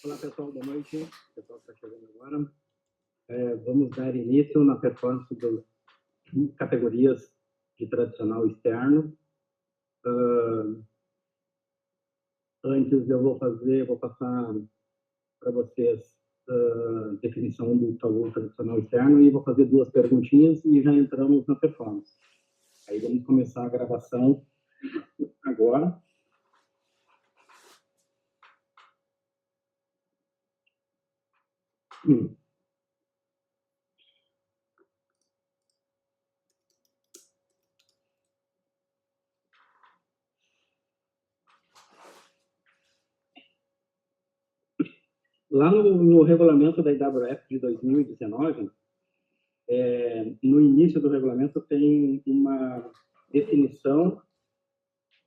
Olá, pessoal, boa noite. O pessoal está chegando agora. Vamos dar início na performance das categorias de tradicional externo. Antes eu vou passar para vocês a definição do tabu tradicional externo e vou fazer duas perguntinhas e já entramos na performance. Aí vamos começar a gravação agora. Lá no regulamento da IWF de 2019, no início do regulamento tem uma definição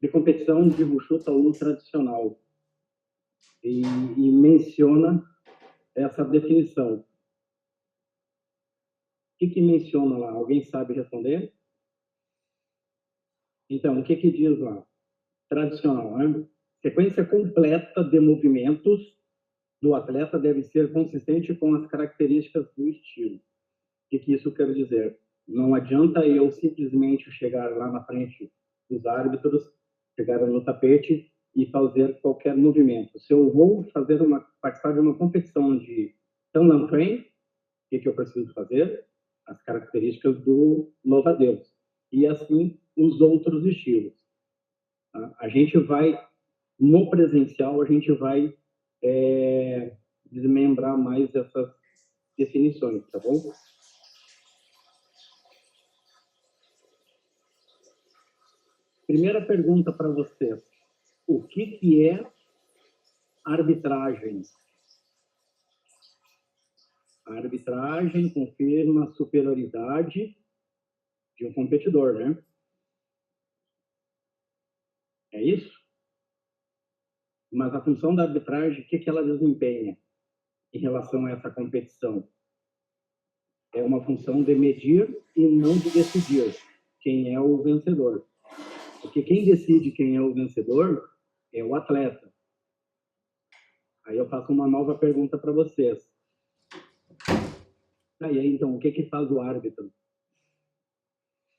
de competição de Wushu Taolu tradicional e menciona essa definição. O que menciona lá? Alguém sabe responder? Então, o que diz lá? Tradicional, né? Sequência completa de movimentos do atleta deve ser consistente com as características do estilo. O que isso quer dizer? Não adianta eu simplesmente chegar lá na frente dos árbitros, chegar no tapete e fazer qualquer movimento. Se eu vou participar de uma competição de Tanlan Train, o que eu preciso fazer? As características do louva-a-Deus. E assim, os outros estilos. A gente vai, no presencial, a gente vai desmembrar mais essas definições, tá bom? Primeira pergunta para vocês. O que é arbitragem? A arbitragem confirma a superioridade de um competidor, né? É isso? Mas a função da arbitragem, o que ela desempenha em relação a essa competição? É uma função de medir e não de decidir quem é o vencedor. Porque quem decide quem é o vencedor é o atleta. Aí eu faço uma nova pergunta para vocês. E aí, então, o que faz o árbitro?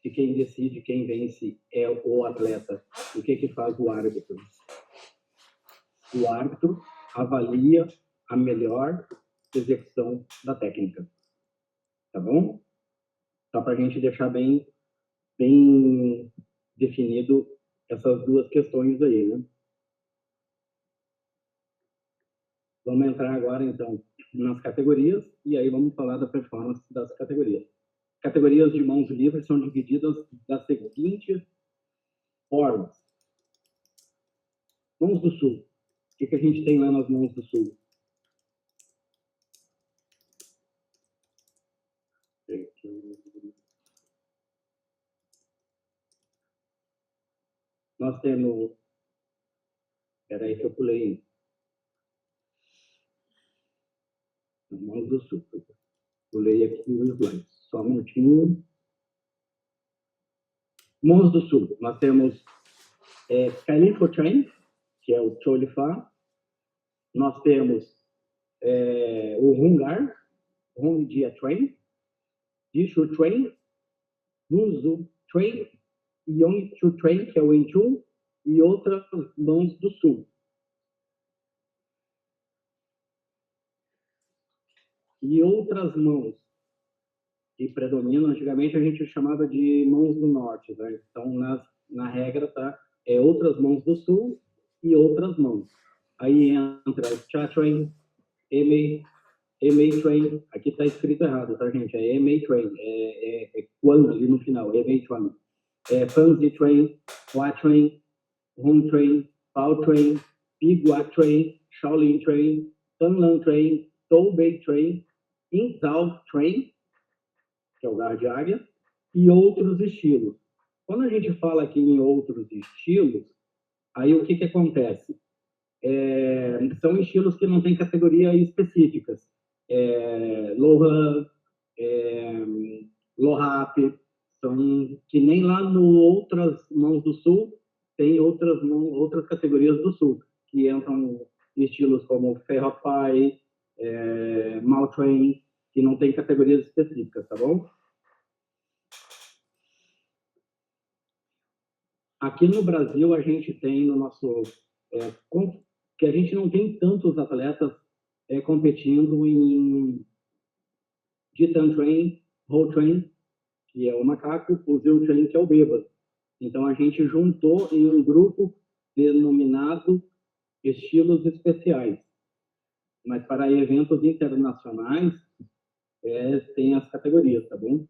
E quem decide quem vence é o atleta. O que faz o árbitro? O árbitro avalia a melhor execução da técnica. Tá bom? Só para a gente deixar bem definido essas duas questões aí, né? Vamos entrar agora, então, nas categorias e aí vamos falar da performance das categorias. Categorias de mãos livres são divididas das seguintes formas. Mãos do Sul. O que a gente tem lá nas mãos do Sul? Nós temos... Espera aí que eu pulei. Mãos do Sul. Pulei aqui o slide. Só um minutinho. Mãos do Sul. Nós temos Skylinfo Train, que é o Cholifá. Nós temos o Hungar, Hongdia Train, Jishu Train, Nunzu Train, Yongchu Train, que é o Enchun, e outras mãos do Sul. E outras mãos que predominam, antigamente a gente chamava de mãos do Norte, né? Então, na regra, tá? Outras mãos do Sul e outras mãos. Aí entra o Cha Train, Emei Train, aqui está escrito errado, tá, gente? É Emei Train, Quan ali no final, Emei Train. Fanzi Train, Hua Train, Hong Train, Pao Train, Bigua Train, Shaolin Train, Tanlan Train, Toubei Train, Inzao Train, que é o lugar de águia, e outros estilos. Quando a gente fala aqui em outros estilos, aí o que acontece? São estilos que não têm categoria específicas. Lohan, Lohap, são que nem lá no outras mãos do Sul tem outras categorias do Sul que entram estilos como Ferropai, Maltrain, que não tem categorias específicas, tá bom? Aqui no Brasil, a gente tem no nosso... que a gente não tem tantos atletas competindo em Titan Train, Whole Train, que é o macaco, o Zero Train, que é o bêbado. Então, a gente juntou em um grupo denominado estilos especiais. Mas para eventos internacionais, tem as categorias, tá bom?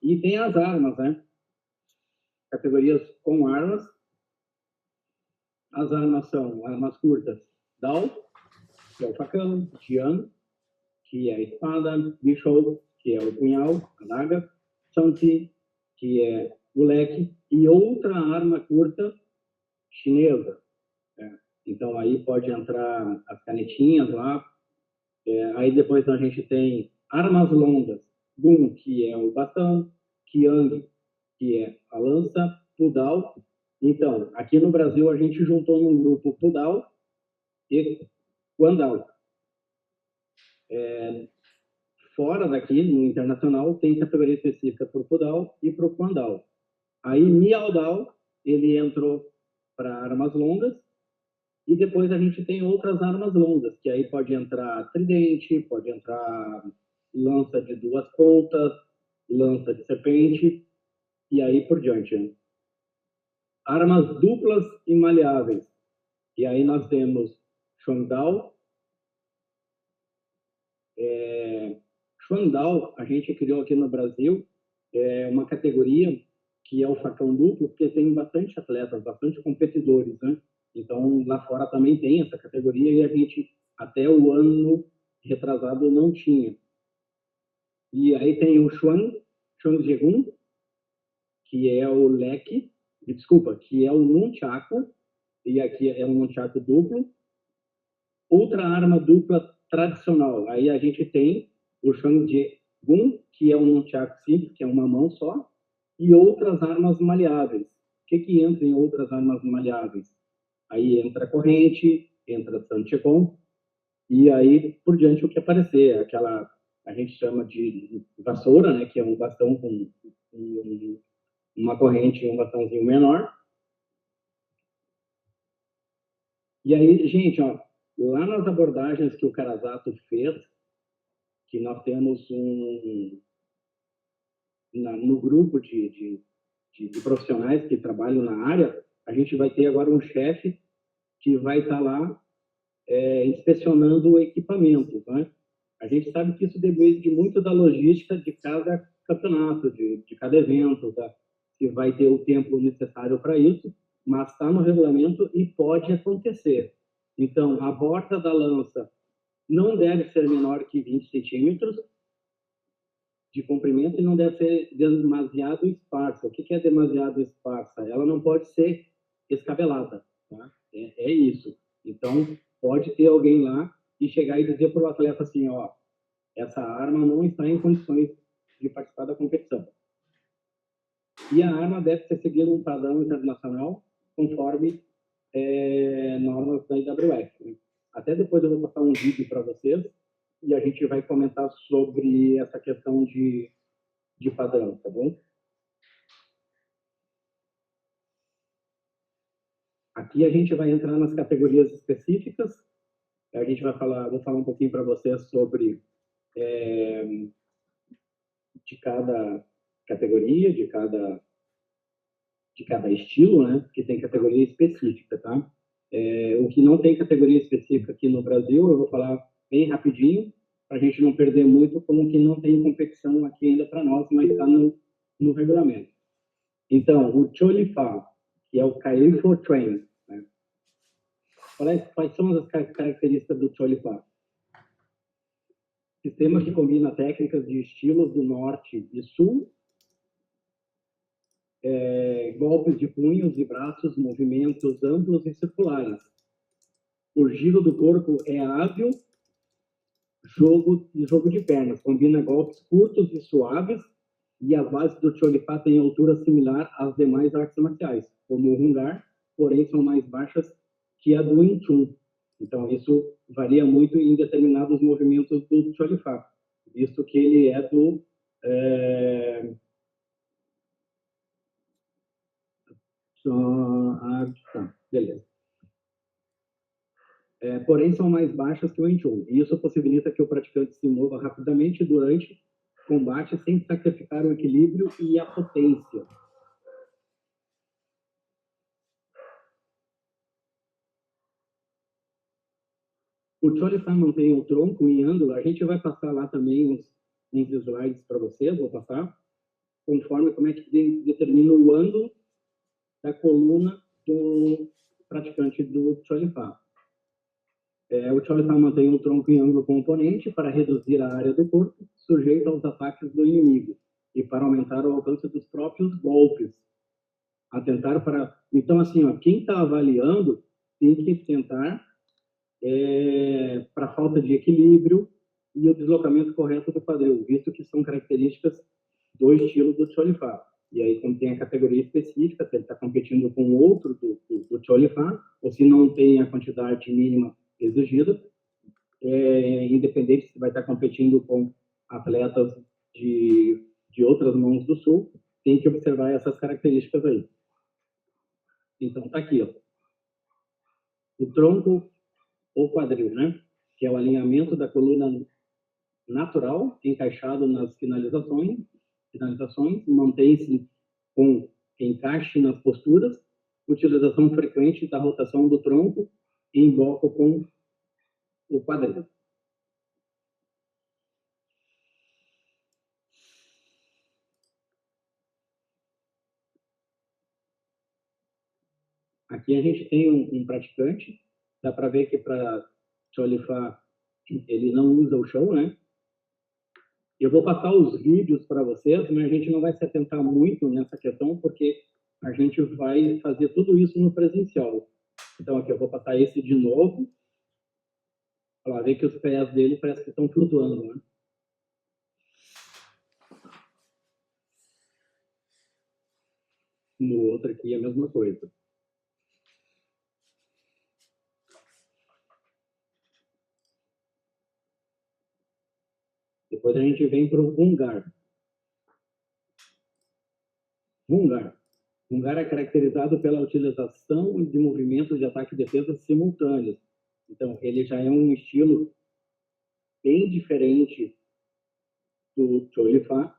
E tem as armas, né? Categorias com armas. As armas são armas curtas, Dao, que é o facão, Jian, que é a espada, Bishou, que é o punhal, a daga, Santi, que é o leque, e outra arma curta chinesa. Então, aí pode entrar as canetinhas lá. Aí depois a gente tem armas longas, Gun, que é o bastão, Qiang, que é a lança, Pudal. Então, aqui no Brasil, a gente juntou num grupo Pudal e Guandal. Fora daqui, no internacional, tem categoria específica para o Pudal e para o Guandal. Aí, Mialdal, ele entrou para armas longas, e depois a gente tem outras armas longas, que aí pode entrar tridente, pode entrar lança de 2 pontas, lança de serpente, e aí por diante. Né? Armas duplas e maleáveis. E aí nós temos Xuandao. Xuandao, a gente criou aqui no Brasil uma categoria que é o facão duplo, porque tem bastante atletas, bastante competidores, né? Então, lá fora também tem essa categoria e a gente, até o ano retrasado, não tinha. E aí tem o Xuanjegun, que é o leque, desculpa, que é o nunchaku, e aqui é um nunchaku duplo. Outra arma dupla tradicional, aí a gente tem o Xuanjegun, que é um nunchaku simples, que é uma mão só, e outras armas maleáveis. O que entra em outras armas maleáveis? Aí entra corrente, entra Sanchekon, e aí por diante o que aparecer, aquela a gente chama de vassoura, né, que é um bastão com uma corrente e um bastãozinho menor. E aí, gente, ó, lá nas abordagens que o Karasato fez, que nós temos no grupo de profissionais que trabalham na área, a gente vai ter agora um chefe que vai estar lá inspecionando o equipamento, né? A gente sabe que isso depende muito da logística de cada campeonato, de cada evento, tá? Que vai ter o tempo necessário para isso, mas está no regulamento e pode acontecer. Então, a borda da lança não deve ser menor que 20 centímetros de comprimento e não deve ser demasiado esparsa. O que é demasiado esparsa? Ela não pode ser escabelada, tá? É isso. Então, pode ter alguém lá e chegar e dizer para o atleta assim, ó, essa arma não está em condições de participar da competição. E a arma deve ser seguindo um padrão internacional conforme normas da IWF. Né? Até depois eu vou passar um vídeo para vocês e a gente vai comentar sobre essa questão de padrão, tá bom? Aqui a gente vai entrar nas categorias específicas. A gente vou falar um pouquinho para vocês sobre de cada categoria, de cada estilo, né? Que tem categoria específica, tá? O que não tem categoria específica aqui no Brasil, eu vou falar bem rapidinho, para a gente não perder muito, como que não tem competição aqui ainda para nós, mas está no regulamento. Então, o Cholifa, que é o Kaifo Train, né? Quais são as características do Cholifa? Sistema que combina técnicas de estilos do norte e sul, golpes de punhos e braços, movimentos amplos e circulares. O giro do corpo é hábil, jogo de pernas, combina golpes curtos e suaves e a base do Cholifá tem altura similar às demais artes marciais, como o Hungar, porém são mais baixas que a do Wing Chun. Então, isso varia muito em determinados movimentos do Cholifá, visto que ele é do... beleza. Porém, são mais baixas que o Wing Chun. E isso possibilita que o praticante se mova rapidamente durante combate sem sacrificar o equilíbrio e a potência. O Cholifá mantém o tronco em ângulo. A gente vai passar lá também uns slides para vocês, vou passar, conforme como é que determina o ângulo da coluna do praticante do Cholifá. O Cholifá mantém o tronco em ângulo componente para reduzir a área do corpo sujeita aos ataques do inimigo e para aumentar o alcance dos próprios golpes. Atentar para... Então, assim, ó, quem está avaliando tem que tentar para a falta de equilíbrio e o deslocamento correto do quadril, visto que são características do estilo do Cholifá. E aí, como tem a categoria específica, se ele está competindo com outro do Cholifá, ou se não tem a quantidade mínima exigida, independente se vai estar competindo com atletas de outras mãos do Sul, tem que observar essas características aí. Então, tá aqui, ó. O tronco ou quadril, né? Que é o alinhamento da coluna natural, encaixado nas finalizações mantém-se com encaixe nas posturas, utilização frequente da rotação do tronco em bloco com o quadril. Aqui a gente tem um praticante, dá para ver que para Cholifá ele não usa o chão, né? Eu vou passar os vídeos para vocês, mas a gente não vai se atentar muito nessa questão, porque a gente vai fazer tudo isso no presencial. Então, aqui eu vou passar esse de novo. Olha lá, ver que os pés dele parece que estão flutuando, né? No outro aqui é a mesma coisa. Depois a gente vem para o Hungar. Hungar é caracterizado pela utilização de movimentos de ataque e defesa simultâneos. Então, ele já é um estilo bem diferente do Cholifá.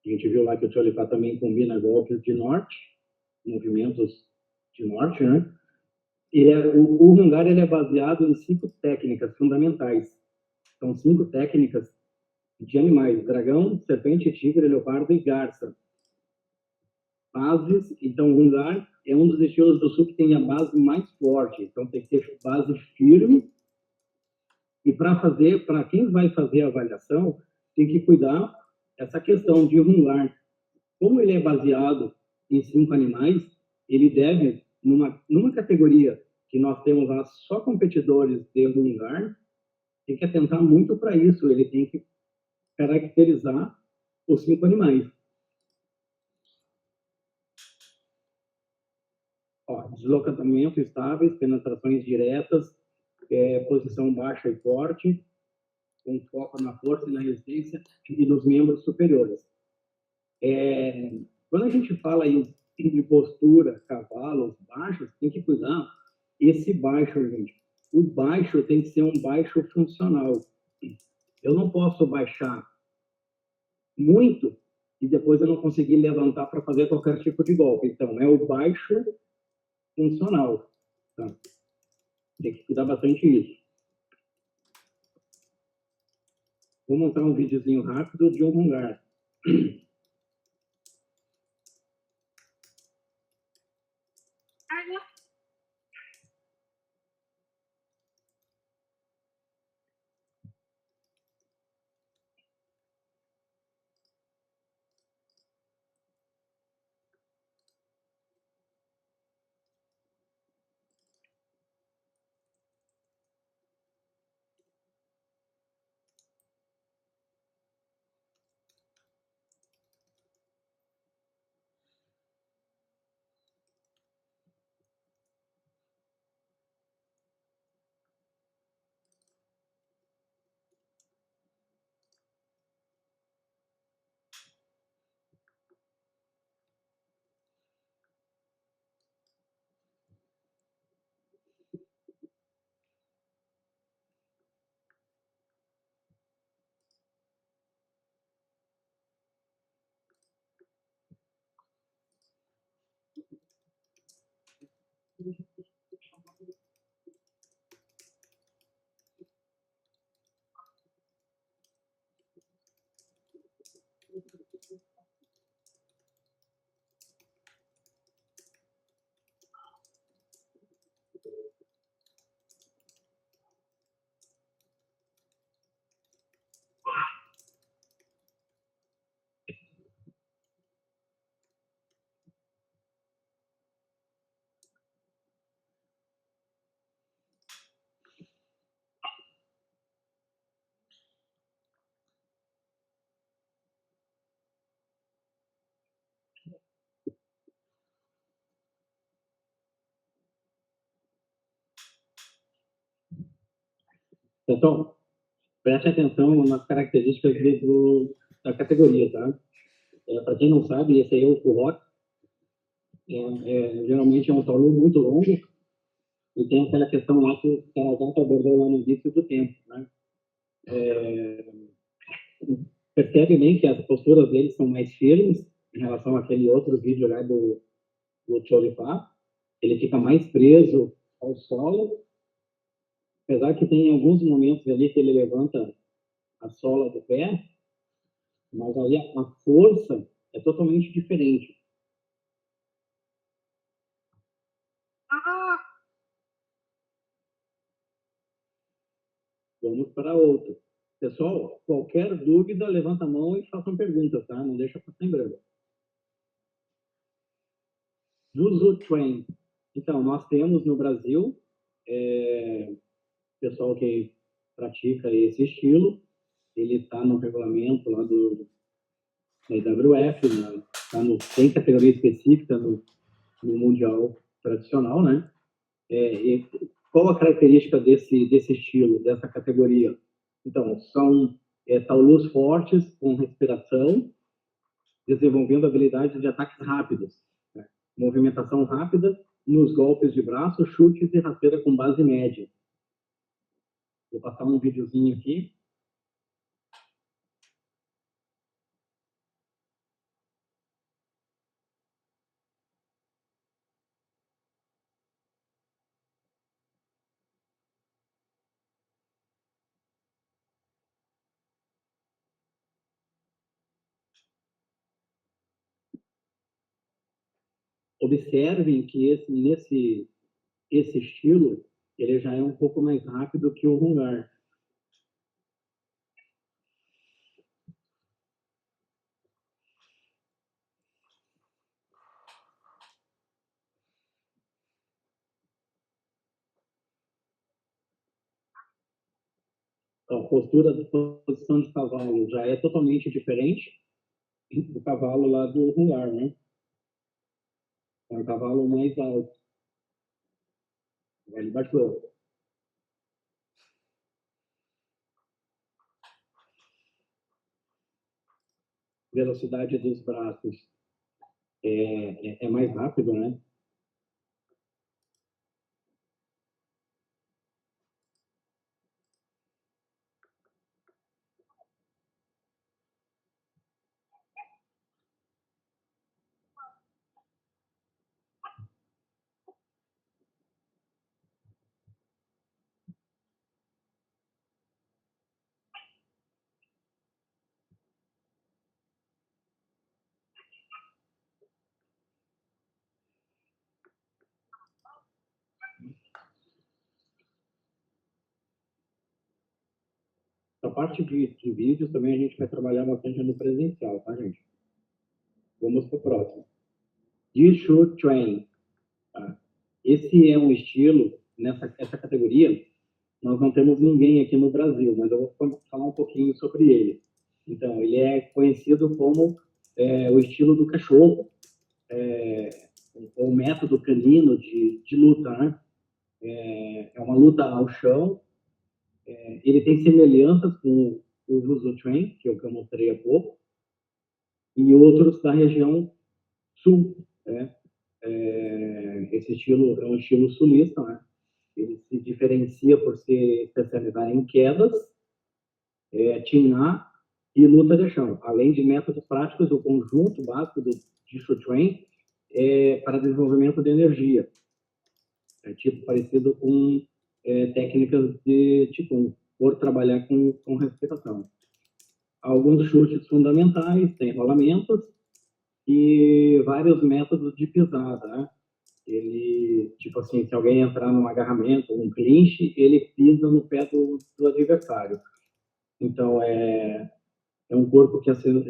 A gente viu lá que o Cholifá também combina golpes de norte, movimentos de norte, né? O Hungar ele é baseado em 5 técnicas fundamentais. São 5 técnicas de animais: dragão, serpente, tigre, leopardo e garça. Bases, então o Hungar é um dos estilos do sul que tem a base mais forte. Então tem que ter base firme. E para quem vai fazer a avaliação, tem que cuidar essa questão de Hungar. Como ele é baseado em 5 animais, ele deve, numa categoria que nós temos lá só competidores de Hungar, tem que atentar muito para isso. Ele tem que caracterizar os 5 animais. Ó, deslocamento estáveis, penetrações diretas, posição baixa e forte, com foco na força e na resistência e nos membros superiores. Quando a gente fala em postura, cavalos baixos, tem que cuidar esse baixo, gente. O baixo tem que ser um baixo funcional. Eu não posso baixar muito e depois eu não conseguir levantar para fazer qualquer tipo de golpe. Então, é o baixo funcional. Tá? Tem que cuidar bastante disso. Vou montar um videozinho rápido de um Hungar. Pessoal, preste atenção nas características da categoria, tá? Para quem não sabe, esse aí é o rock. Geralmente é um taulu muito longo e tem aquela questão lá que o Karazaki abordou lá no início do tempo, né? Percebe bem que as posturas deles são mais firmes em relação àquele outro vídeo lá do Cholifá. Ele fica mais preso ao solo, apesar que tem alguns momentos ali que ele levanta a sola do pé, mas aí a força é totalmente diferente. Vamos para outra. Pessoal, qualquer dúvida, levanta a mão e façam perguntas, tá? Não deixa passar em branco. Juzu Train. Então, nós temos no Brasil pessoal que pratica esse estilo. Ele está no regulamento lá da IWF, né? Tem categoria específica no Mundial tradicional, né? Qual a característica desse estilo, dessa categoria? Então, são taulus fortes, com respiração, desenvolvendo habilidades de ataques rápidos, né? Movimentação rápida nos golpes de braço, chutes e rasteira com base média. Vou passar um videozinho aqui. Observem que esse estilo ele já é um pouco mais rápido que o Hungar. A postura de posição de cavalo já é totalmente diferente do cavalo lá do Hungar, né? É um cavalo mais alto. Ele baixou. Velocidade dos braços é mais rápido, né? A parte de vídeos também a gente vai trabalhar bastante no presencial, tá, gente? Vamos para o próximo. Jishu Train. Tá? Esse é um estilo, essa categoria, nós não temos ninguém aqui no Brasil, mas eu vou falar um pouquinho sobre ele. Então, ele é conhecido como o estilo do cachorro, o método canino de luta, né? É uma luta ao chão. Ele tem semelhanças com o Judo Train, que é o que eu mostrei há pouco, e outros da região sul, né? Esse estilo é um estilo sulista, né? Ele se diferencia por se especializar em quedas, tinar e luta de chão. Além de métodos práticos, o conjunto básico do Jishu Train para desenvolvimento de energia. É tipo parecido com técnicas de Qigong, por trabalhar com respiração. Alguns chutes fundamentais, tem rolamentos e vários métodos de pisada, né? Ele, tipo assim, se alguém entrar num agarramento, um clinch, ele pisa no pé do adversário. Então, é um corpo que, assim,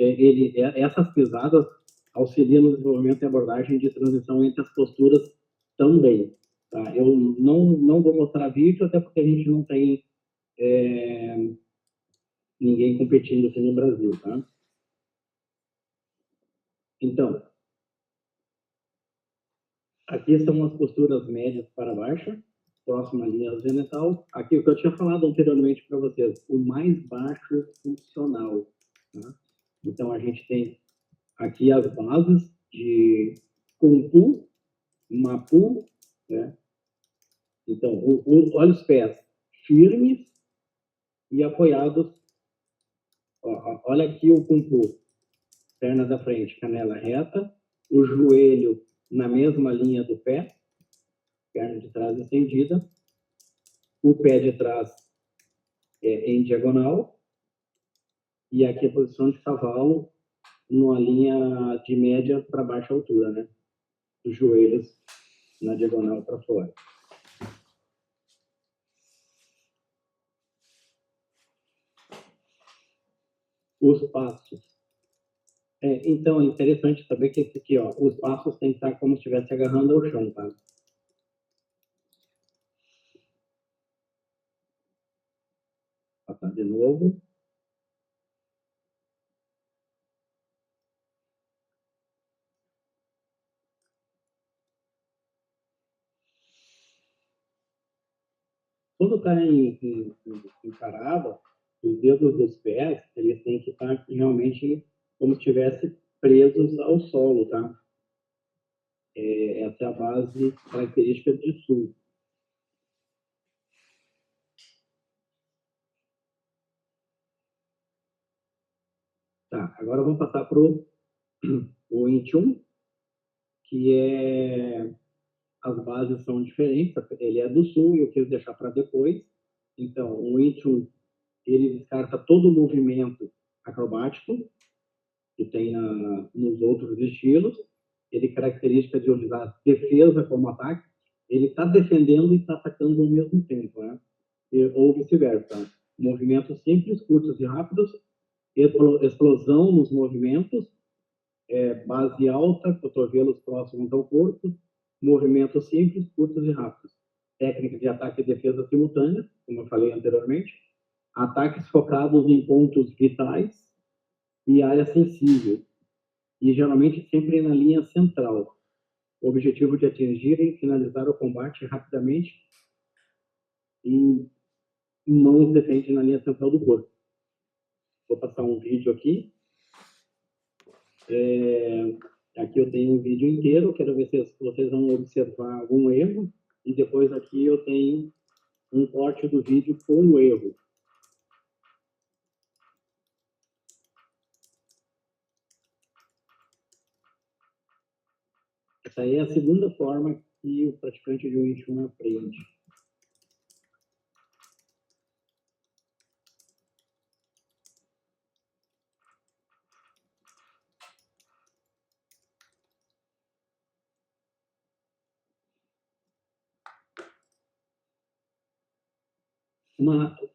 essas pisadas auxiliam no desenvolvimento e abordagem de transição entre as posturas também. Tá? Eu não vou mostrar vídeo, até porque a gente não tem ninguém competindo aqui no Brasil, tá? Então, aqui são as posturas médias para baixa, próxima à linha zenital. Aqui o que eu tinha falado anteriormente para vocês, o mais baixo funcional. Tá? Então, a gente tem aqui as bases de Kung Fu, Mapu, né? Então, olha os pés firmes e apoiados. Olha aqui o Kung Fu, perna da frente, canela reta, o joelho na mesma linha do pé, perna de trás estendida, o pé de trás em diagonal, e aqui a posição de cavalo numa linha de média para baixa altura, né? Os joelhos na diagonal para fora. Os passos. Então, é interessante saber que esse aqui, ó, os passos tem que estar como se estivesse agarrando ao chão, tá? Passar de novo. Quando está em parada, os dedos dos pés, eles têm que estar realmente como se estivesse presos ao solo, tá? Essa é a base característica de sul. Tá, agora vamos passar para o Wing Chun, que as bases são diferentes, ele é do sul e eu quis deixar para depois. Então, o Wing Chun, ele descarta todo o movimento acrobático que tem nos outros estilos. Ele característica de usar defesa como ataque. Ele está defendendo e está atacando ao mesmo tempo, né? Ou vice-versa. Movimentos simples, curtos e rápidos, explosão nos movimentos, base alta, cotovelos próximos ao corpo, movimentos simples, curtos e rápidos. Técnica de ataque e defesa simultânea, como eu falei anteriormente. Ataques focados em pontos vitais e área sensível. E geralmente sempre na linha central. O objetivo de atingir e finalizar o combate rapidamente em mãos defende na linha central do corpo. Vou passar um vídeo aqui. Aqui eu tenho um vídeo inteiro, quero ver se vocês vão observar algum erro. E depois aqui eu tenho um corte do vídeo com o erro. Essa aí é a segunda forma que o praticante de Wing Chun aprende.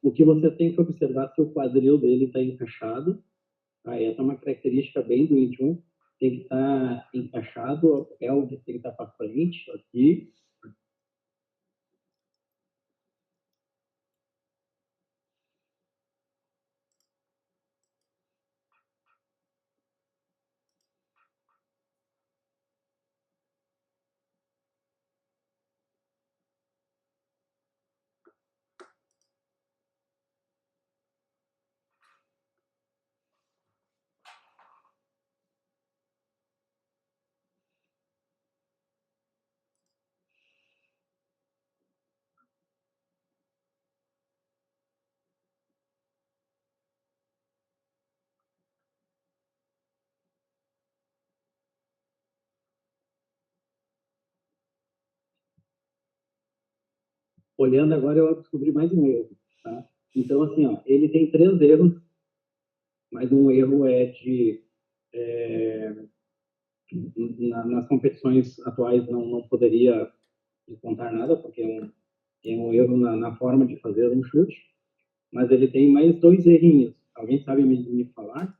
O que você tem que observar se o quadril dele está encaixado. Essa é uma característica bem do Wing Chun. Tem que estar encaixado, o pelve tem que estar para frente, aqui. olhando agora, eu descobri mais um erro, tá? Então, assim, ó, ele tem 3 erros, mas um erro é de... nas competições atuais não poderia descontar nada, porque é um erro na forma de fazer um chute, mas ele tem mais 2 errinhos. Alguém sabe me falar?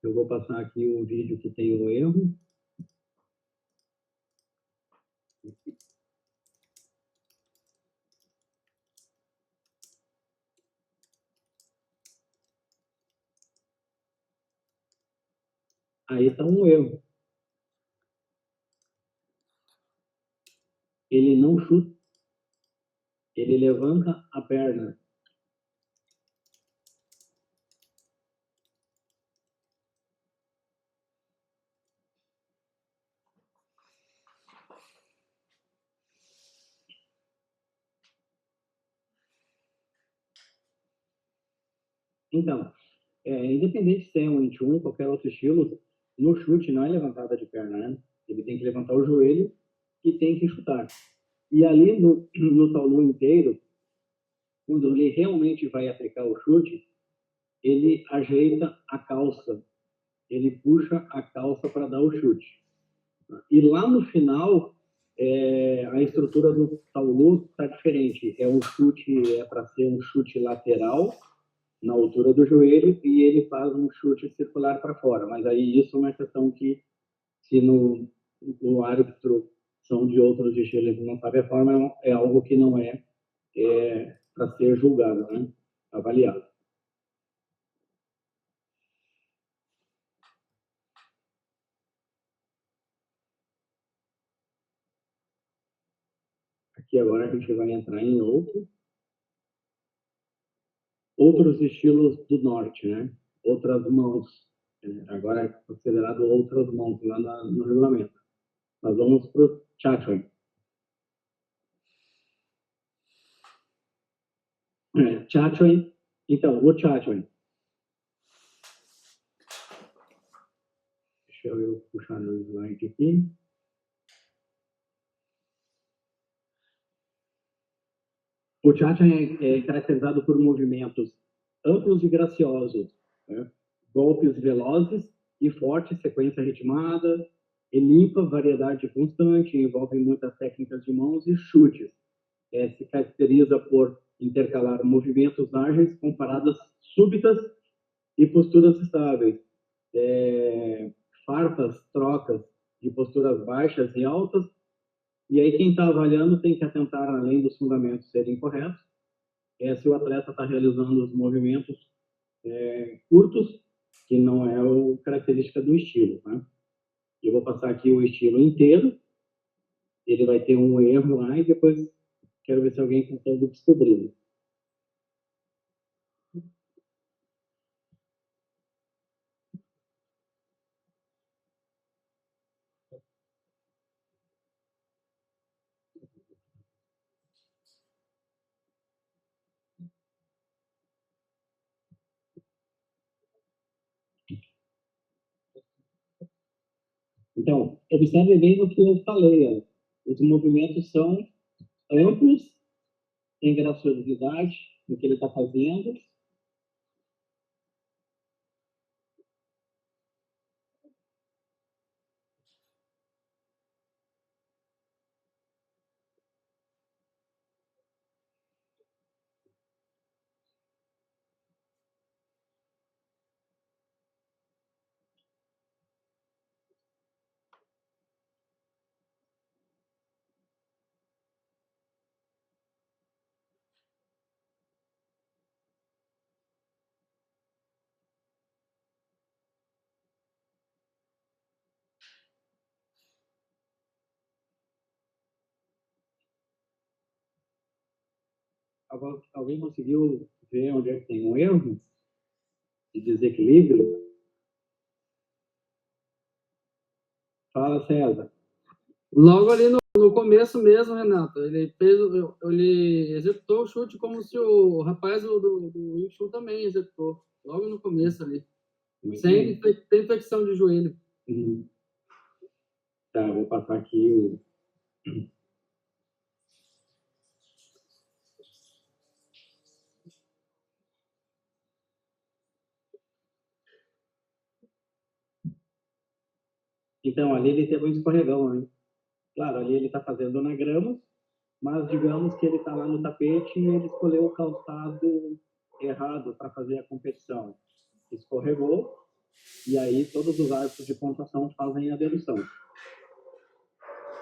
Eu vou passar aqui um vídeo que tem um erro. Aí está um erro. Ele não chuta, ele levanta a perna. Então, independente se é um 21, qualquer outro estilo, no chute não é levantada de perna, né? Ele tem que levantar o joelho e tem que chutar. E ali no taolu inteiro, quando ele realmente vai aplicar o chute, ele ajeita a calça, ele puxa a calça para dar o chute. E lá no final, a estrutura do taolu está diferente. É um chute, é para ser um chute lateral, na altura do joelho, e ele faz um chute circular para fora. Mas aí isso é uma questão que, se no árbitro são de outros estilos e não sabe a forma, é algo que não é para ser julgado, né? Avaliado. Aqui agora a gente vai entrar em outros estilos do norte, né? Outras mãos. Agora é considerado outras mãos lá no regulamento. Nós vamos para o Chachuan. Chachuan. Então, o Chachuan. Deixa eu puxar no slide aqui. O Chachuan é caracterizado por movimentos amplos e graciosos, né? Golpes velozes e fortes, sequência ritmada, e limpa, variedade constante, envolve muitas técnicas de mãos e chutes. Se caracteriza por intercalar movimentos ágeis com paradas súbitas e posturas estáveis. Farpas, trocas de posturas baixas e altas. E aí quem está avaliando tem que atentar, além dos fundamentos serem corretos, se o atleta está realizando os movimentos curtos, que não é a característica do estilo, né? Eu vou passar aqui o estilo inteiro, ele vai ter um erro lá e depois quero ver se alguém consegue descobrir. Então, observe bem no que eu falei. Ó. Os movimentos são amplos, tem graciosidade no que ele está fazendo. Alguém conseguiu ver onde é que tem um erro de desequilíbrio? Fala, César. Logo ali no começo mesmo, Renato, ele executou o chute como se o rapaz do Wing Chun também executou. Logo no começo ali. Sem infecção de joelho. Tá, vou passar aqui Então, ali ele teve um escorregão, né? Claro, ali ele está fazendo na grama, mas digamos que ele está lá no tapete e ele escolheu o calçado errado para fazer a competição. Escorregou, e aí todos os árbitros de pontuação fazem a dedução.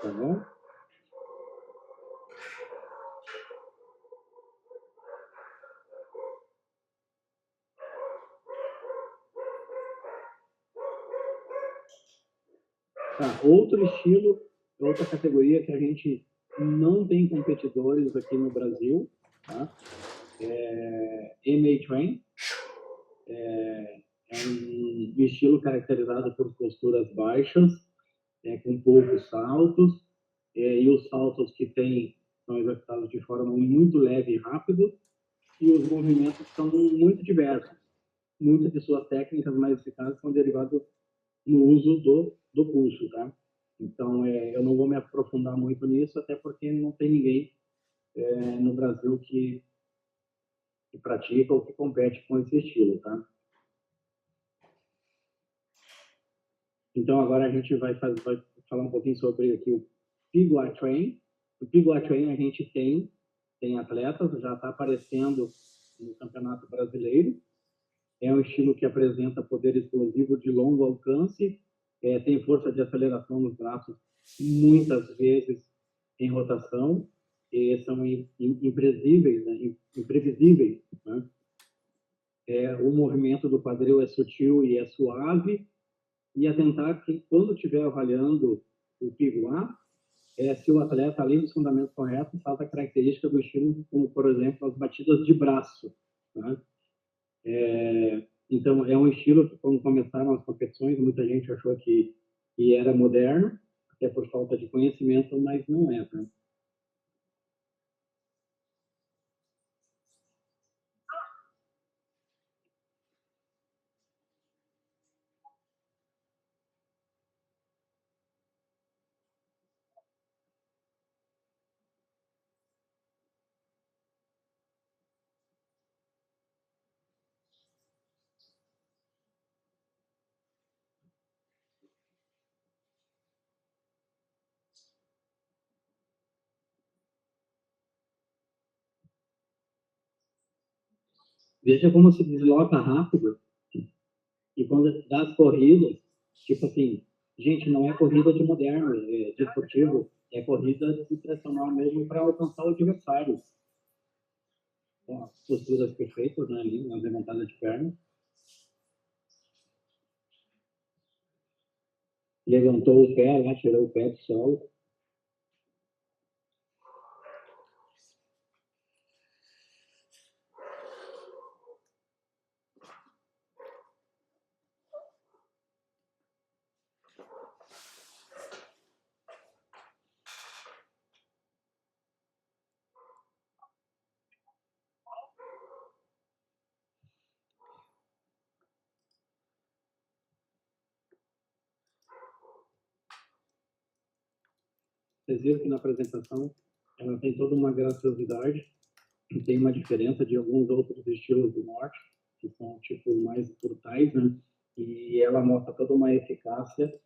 Tá bom? Tá, outro estilo, outra categoria que a gente não tem competidores aqui no Brasil, tá? MA Train. É um estilo caracterizado por posturas baixas, com poucos saltos, e os saltos que tem são executados de forma muito leve e rápido, e os movimentos são muito diversos. Muitas de suas técnicas mais eficazes são derivadas no uso do pulso, tá? Então, eu não vou me aprofundar muito nisso, até porque não tem ninguém no Brasil que pratica ou que compete com esse estilo, tá? Então, agora a gente vai falar um pouquinho sobre aqui o Piguá Train. O Piguá Train a gente tem atletas, já está aparecendo no Campeonato Brasileiro. É um estilo que apresenta poder explosivo de longo alcance, tem força de aceleração nos braços, muitas vezes em rotação, e são imprevisíveis, né? Imprevisíveis, né? O movimento do quadril é sutil e é suave, e atentar que, quando estiver avaliando o Piguá, se o atleta, além dos fundamentos corretos, faz a característica do estilo, como, por exemplo, as batidas de braço. Né? Então, é um estilo que, quando começaram as competições, muita gente achou que era moderno, até por falta de conhecimento, mas não é. Né? Veja como se desloca rápido, e quando dá as corridas, tipo assim, gente, não é corrida de moderno, de esportivo, é corrida de tradicional mesmo para alcançar o adversário. Ó, posturas perfeitas, né, ali, uma levantada de perna. Levantou o pé, lá, tirou o pé do solo. Vocês viram que na apresentação ela tem toda uma graciosidade, e tem uma diferença de alguns outros estilos do norte, que são tipo mais brutais, né? E ela mostra toda uma eficácia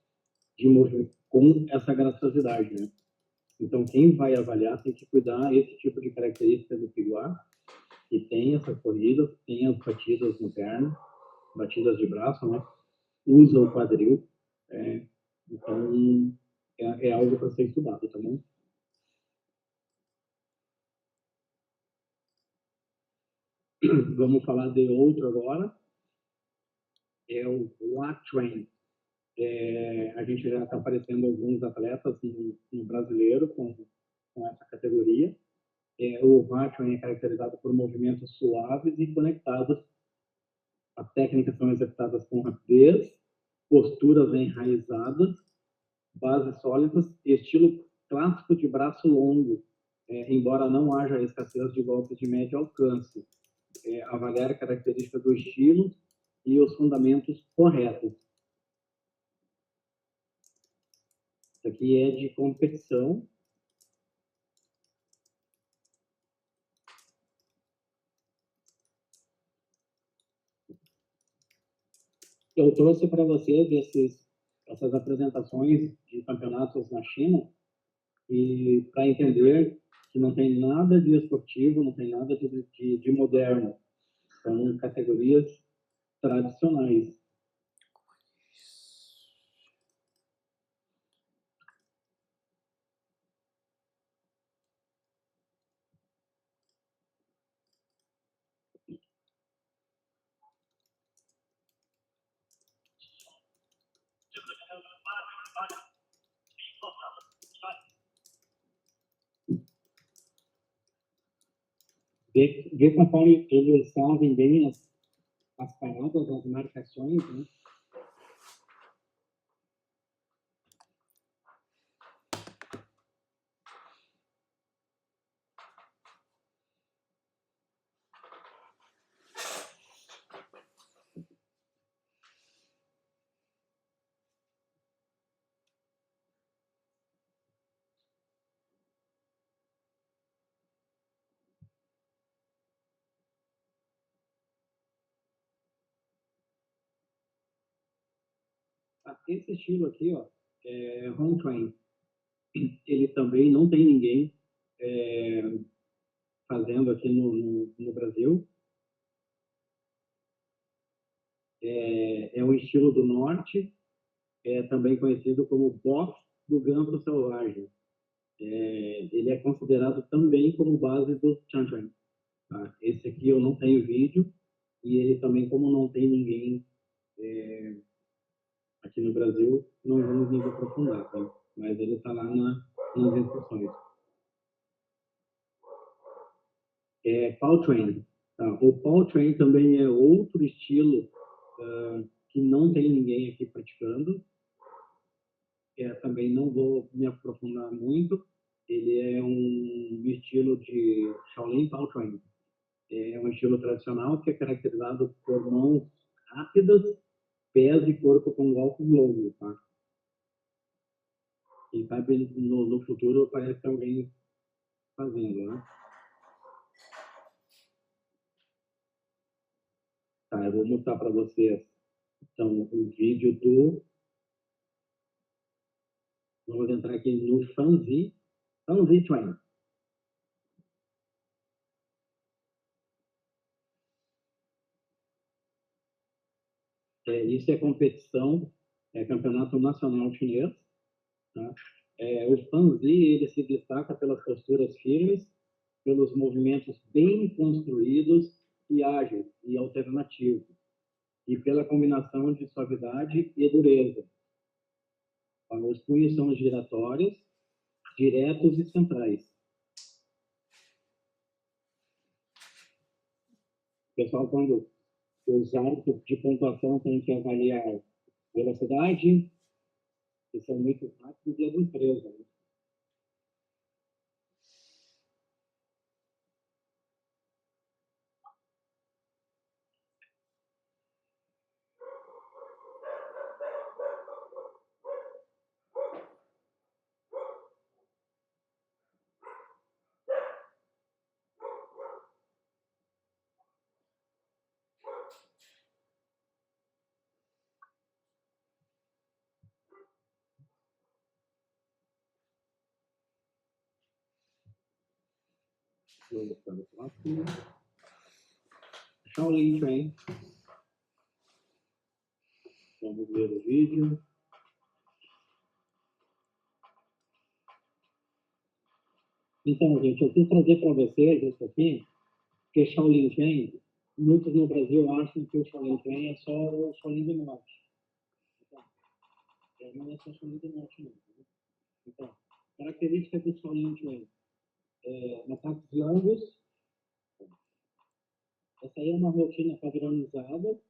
de movimento com essa graciosidade, né? Então, quem vai avaliar tem que cuidar esse tipo de característica do Piguá, que tem essas corridas, tem as batidas no perna, batidas de braço, né? Usa o quadril. Então, é algo para ser estudado, tá bom? Vamos falar de outro agora, é o Lat Train. A gente já está aparecendo alguns atletas no brasileiro com essa categoria. O Lat Train é caracterizado por movimentos suaves e conectados. As técnicas são executadas com rapidez, posturas enraizadas, bases sólidas, estilo clássico de braço longo, embora não haja escassez de golpes de médio alcance. Avaliar a característica do estilo e os fundamentos corretos. Isso aqui é de competição, Eu trouxe para vocês essas apresentações de campeonatos na China e para entender que não tem nada de esportivo, não tem nada de moderno. São categorias tradicionais. Ver conforme eles fazem bem as paradas, as marcações, né? Esse estilo aqui, ó, é home train. Ele também não tem ninguém fazendo aqui no Brasil. É um estilo do norte, também conhecido como boxe do ganso selvagem. Ele é considerado também como base do Chan Chan. Tá? Esse aqui eu não tenho vídeo, e ele também, como não tem ninguém aqui no Brasil, não vamos nos aprofundar, tá? Mas ele está lá nas instruções. Paw Train. Tá? O Paw Train também é outro estilo que não tem ninguém aqui praticando. Também não vou me aprofundar muito. Ele é um estilo de Shaolin Paw Train. É um estilo tradicional que é caracterizado por mãos rápidas, pés e corpo com golpes longos, tá? Quem sabe no futuro aparece alguém fazendo, né? Tá, eu vou mostrar para vocês, então, o vídeo do... Vamos entrar aqui no Fanzi Train. Isso é competição, campeonato nacional chinês. Tá? O Fanzi, ele se destaca pelas posturas firmes, pelos movimentos bem construídos e ágeis e alternativos, e pela combinação de suavidade e dureza. Os punhos são giratórios, diretos e centrais. Pessoal, quando os árbitros de pontuação têm que avaliar velocidade, que são muito rápidos, e a destreza. Né? Vamos para o próximo. Shaolin Train. Vamos ver o vídeo. Então, gente, eu quis trazer para vocês isso aqui, porque Shaolin Train, muitos no Brasil acham que o Shaolin Train é só o Shaolin do Norte. Então, não é só o Shaolin do Norte, não. Né? Então, característica do Shaolin Train. Ataques longos. Essa aí é uma rotina padronizada.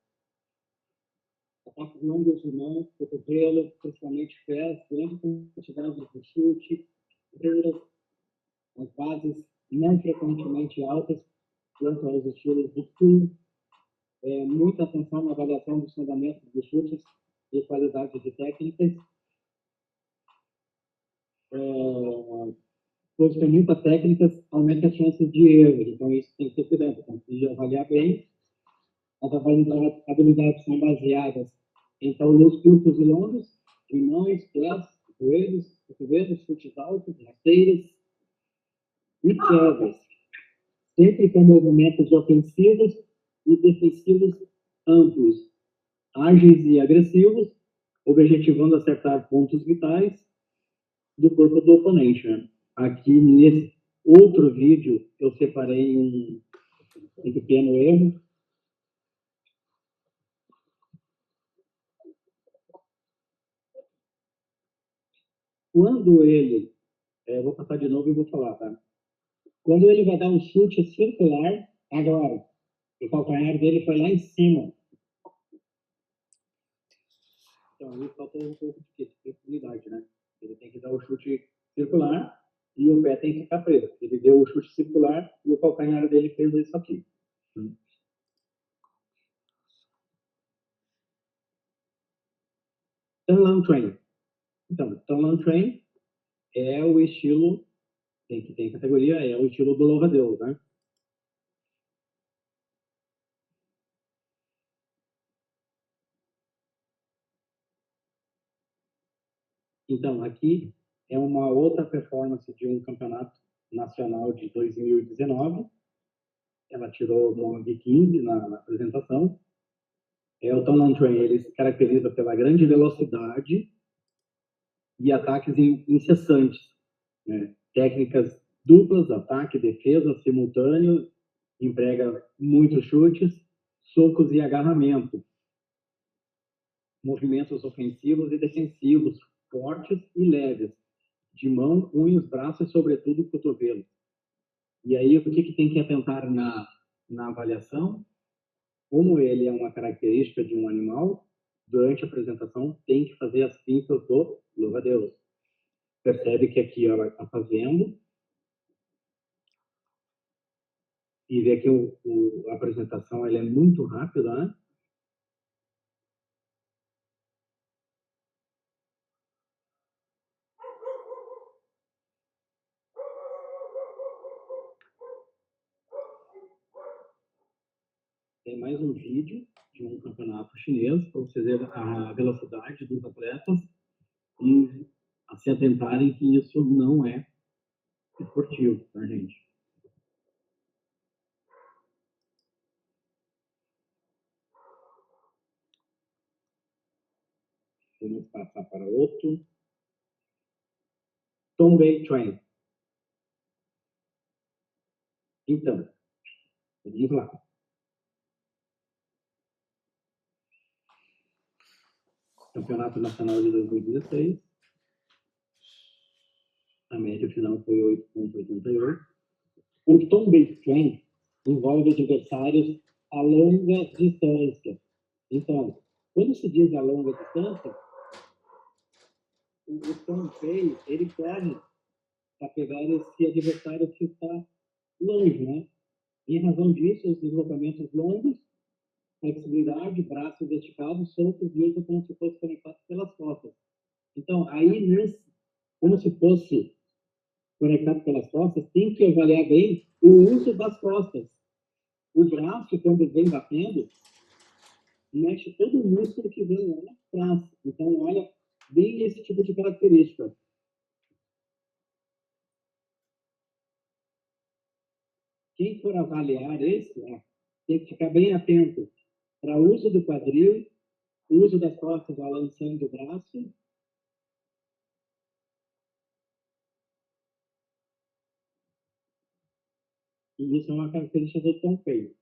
Ataques longos de mão, cotovelo, principalmente pés, grande quantidade de chute, as bases não frequentemente altas quanto aos estilos do sul. Muita atenção na avaliação dos fundamentos dos chutes e qualidade de técnicas. Pois com muitas técnicas aumenta a chance de erro, então isso tem que ter cuidado, tem que avaliar bem. As habilidades são baseadas Então, nos curtos e longos, de mãos, pés, joelhos, cotovelos, chutes altos, rasteiras e quedas, sempre com movimentos ofensivos e defensivos amplos, ágeis e agressivos, objetivando acertar pontos vitais do corpo do oponente. Né? Aqui nesse outro vídeo eu separei um pequeno erro. Quando ele, vou passar de novo e vou falar, tá? Quando ele vai dar um chute circular, agora, o calcanhar dele foi lá em cima. Então, ali faltou um pouco de flexibilidade, né? Ele tem que dar o chute circular e o pé tem que ficar preso. Ele deu o chute circular e o calcanhar dele fez isso aqui. Tanlan Train. Então, Tanlan Train é o estilo, tem categoria, é o estilo do louva-a-Deus, né? Então, aqui é uma outra performance de um campeonato nacional de 2019. Ela tirou 9,15 na apresentação. O Tanlan Train, ele se caracteriza pela grande velocidade e ataques incessantes, né? Técnicas duplas, ataque, defesa, simultâneo, emprega muitos chutes, socos e agarramento, movimentos ofensivos e defensivos, fortes e leves, de mão, punhos, braços e, sobretudo, cotovelos. E aí, o que tem que atentar na avaliação? Como ele é uma característica de um animal, durante a apresentação tem que fazer as pinças do louva-a-Deus. Percebe que aqui ela está fazendo e vê que a apresentação ela é muito rápida, né? Tem mais um vídeo de um campeonato chinês para vocês verem a velocidade dos atletas e a se atentarem que isso não é esportivo, tá, gente? Vamos passar para outro. Tombei Train. Então, vamos lá. Campeonato Nacional de 2016. A média final foi 8,88. O Tombei Train envolve adversários a longa distância. Então, quando se diz a longa distância, o Tombei, ele corre para pegar esse adversário que está longe, né? Em razão disso, os deslocamentos longos, flexibilidade, braços esticados, soltos e uso como se fosse conectado pelas costas. Então, aí, como se fosse conectado pelas costas, tem que avaliar bem o uso das costas. O braço, quando vem batendo, mexe todo o músculo que vem lá atrás. Então, olha bem esse tipo de característica. Quem for avaliar esse, tem que ficar bem atento para o uso do quadril, uso das costas balançando o braço. E isso é uma característica do Tom Pei.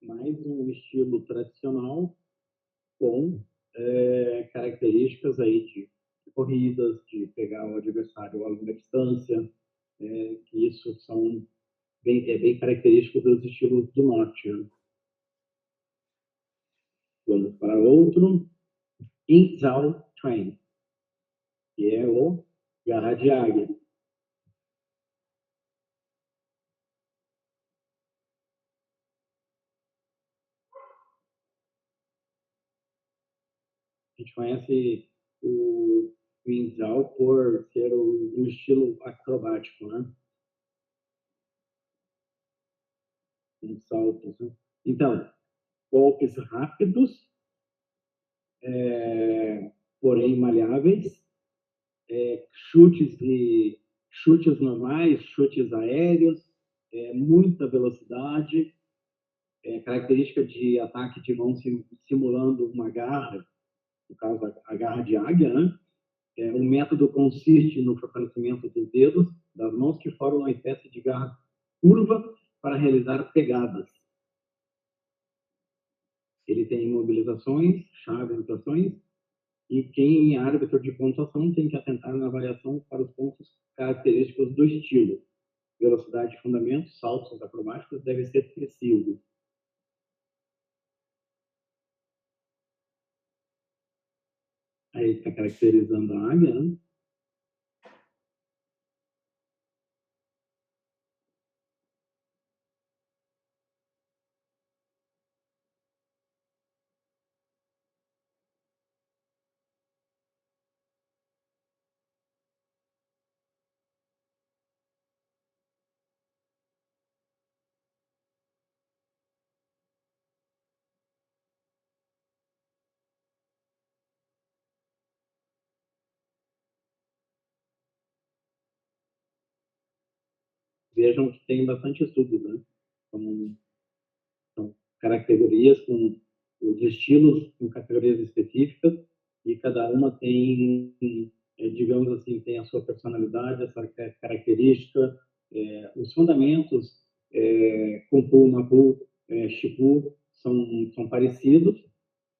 Mais um estilo tradicional com características aí de corridas, de pegar o adversário a longa distância, que isso são bem característico dos estilos do norte. Né? Vamos para outro, Inzao Train, que é o garra de águia. A gente conhece o Wingzhou por ser um estilo acrobático, né? Com saltos, né? Então, golpes rápidos, porém maleáveis, chutes normais, chutes aéreos, muita velocidade, característica de ataque de mão simulando uma garra, no caso a garra de águia, né? O método consiste no fortalecimento dos dedos das mãos que formam uma espécie de garra curva para realizar pegadas. Ele tem imobilizações, chaves, rotações, e quem é árbitro de pontuação tem que atentar na avaliação para os pontos característicos do estilo. Velocidade de fundamento, saltos acrobáticos devem ser precisos. Aí está caracterizando a águia, né? Vejam que tem bastante estudo, né? São categorias com os estilos com categorias específicas e cada uma tem, digamos assim, tem a sua personalidade, a sua característica, os fundamentos, Kung Fu, Mapu, Shifu, são parecidos.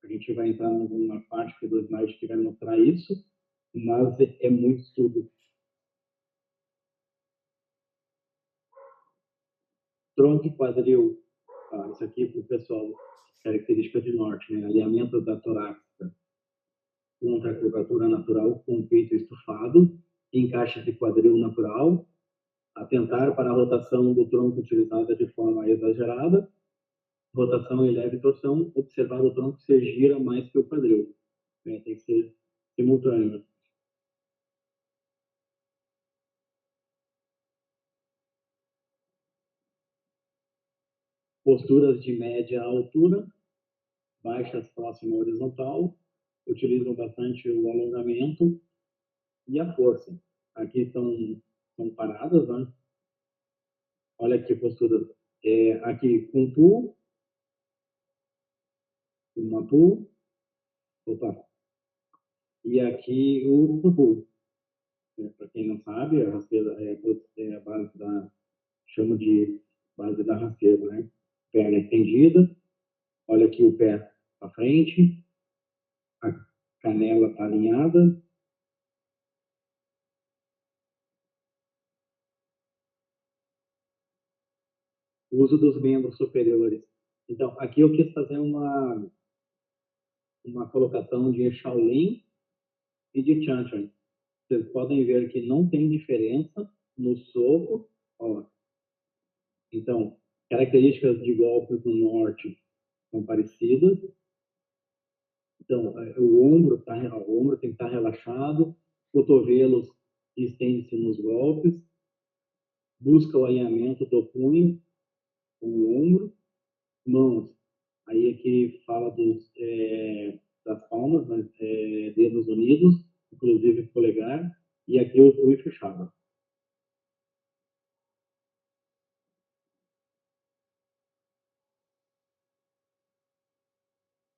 A gente vai entrar numa parte que do slide que vai mostrar isso, mas é muito estudo. Tronco e quadril, isso aqui para o pessoal, característica de norte, né? Alinhamento da torácica contra a curvatura natural com o peito estufado, encaixe de quadril natural, atentar para a rotação do tronco utilizada de forma exagerada, rotação e leve torção, observar o tronco se gira mais que o quadril. Tem que ser simultâneo. Posturas de média altura, baixas próxima à horizontal, utilizam bastante o alongamento e a força. Aqui estão paradas, né? Olha aqui a postura. Aqui, Kung Fu, o Mapu, opa, e aqui o Kupu. Para quem não sabe, a rasteira é a base da, chamo de base da rasteira, né? Perna estendida, olha aqui o pé para frente, a canela está alinhada. O uso dos membros superiores. Então, aqui eu quis fazer uma colocação de Shaolin e de Chan Chan. Vocês podem ver que não tem diferença no soco. Ó. Então, características de golpes no norte são parecidas. Então, o ombro tem que estar relaxado, cotovelos estende-se nos golpes, busca o alinhamento do punho com o ombro, mãos. Aí aqui fala das palmas, né, dedos unidos, inclusive polegar, e aqui o punho fechado.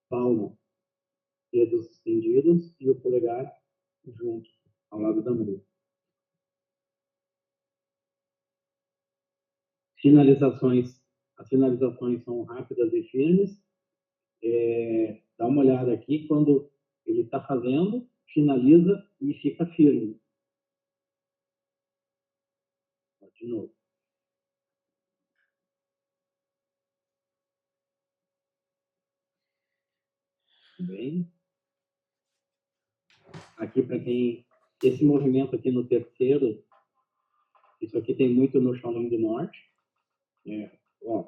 Palma, dedos estendidos e o polegar junto, ao lado da mão. Finalizações. As finalizações são rápidas e firmes. Dá uma olhada aqui, quando ele está fazendo, finaliza e fica firme. De novo. Bem. Aqui, para quem... Esse movimento aqui no terceiro, isso aqui tem muito no Shaolin do Norte.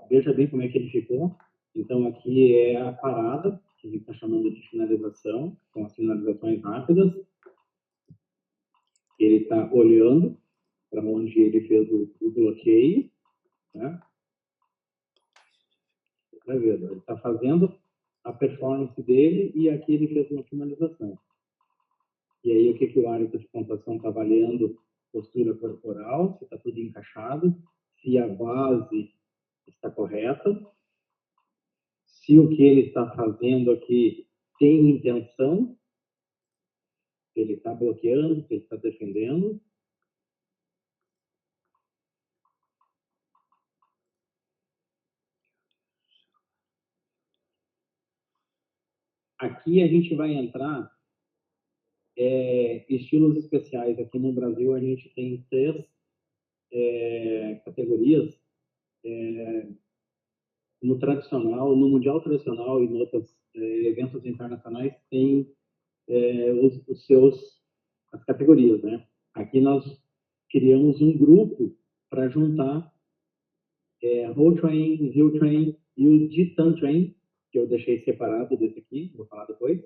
Veja bem como é que ele ficou. Então, aqui é a parada, que a gente está chamando de finalização, com as sinalizações rápidas. Ele está olhando para onde ele fez o bloqueio, né? Vai ver, ele está fazendo a performance dele e aqui ele fez uma finalização. E aí, o que o árbitro de pontuação está avaliando? Postura corporal, se está tudo encaixado, se a base está correta, se o que ele está fazendo aqui tem intenção, se ele está bloqueando, se ele está defendendo. Aqui a gente vai entrar estilos especiais. Aqui no Brasil a gente tem 3 categorias. No tradicional, no mundial tradicional e em outros eventos internacionais tem as categorias, né? Aqui nós criamos um grupo para juntar Roll Train, Hill Train e o Jitan Train, que eu deixei separado desse aqui, vou falar depois.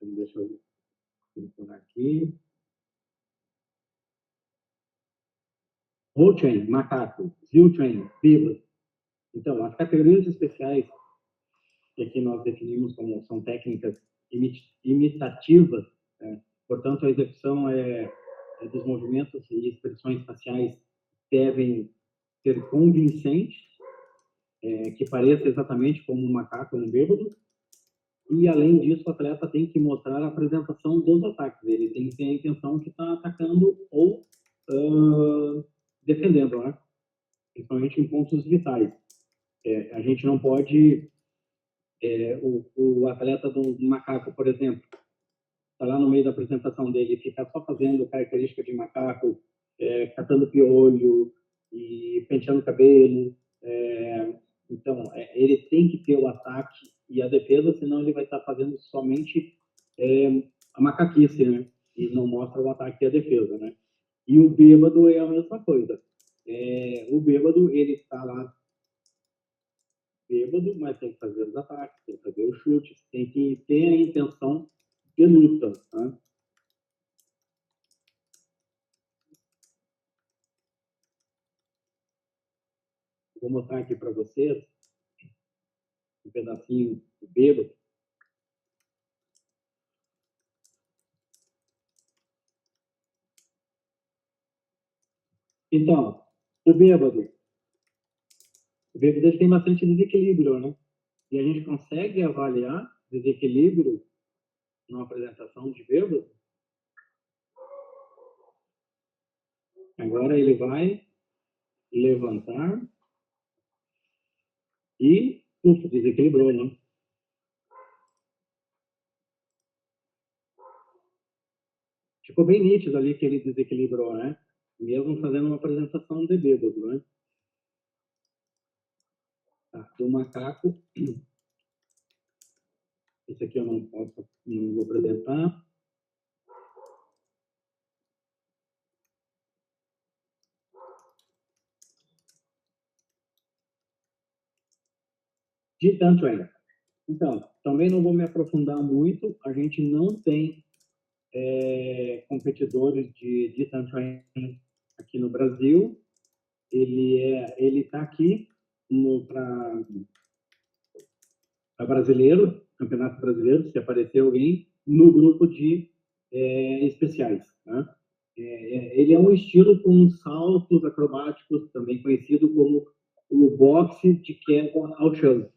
Deixa eu colocar aqui. Roll Train, macaco, Hill Train, bêbado. Então, as categorias especiais que aqui nós definimos como são técnicas imitativas, portanto, a execução dos movimentos e expressões faciais devem ser convincentes, que pareça exatamente como um macaco ou um bêbado, e, além disso, o atleta tem que mostrar a apresentação dos ataques. Ele tem que ter a intenção que está atacando ou defendendo, né? Principalmente em pontos vitais. A gente não pode... o atleta do macaco, por exemplo, está lá no meio da apresentação dele e ficar só fazendo característica de macaco, catando piolho e penteando o cabelo. Então, ele tem que ter o ataque e a defesa, senão ele vai estar fazendo somente a macaquice, né? E não mostra o ataque e a defesa, né? E o bêbado é a mesma coisa. O bêbado, ele está lá bêbado, mas tem que fazer os ataques, tem que fazer os chutes, tem que ter a intenção de luta, né? Vou mostrar aqui para vocês um pedacinho do bêbado. Então, o bêbado ele tem bastante desequilíbrio, né? E a gente consegue avaliar desequilíbrio numa apresentação de bêbado. Agora ele vai levantar e desequilibrou, né? Ficou bem nítido ali que ele desequilibrou, né? Mesmo fazendo uma apresentação de bêbado, né? Tá, do macaco. Esse aqui eu não vou apresentar. De tanto Então, também não vou me aprofundar muito. A gente não tem competidores de distance running aqui no Brasil. Ele está aqui para brasileiro, campeonato brasileiro, se aparecer alguém no grupo de especiais, né? Ele é um estilo com saltos acrobáticos, também conhecido como o boxe de queda ao chão.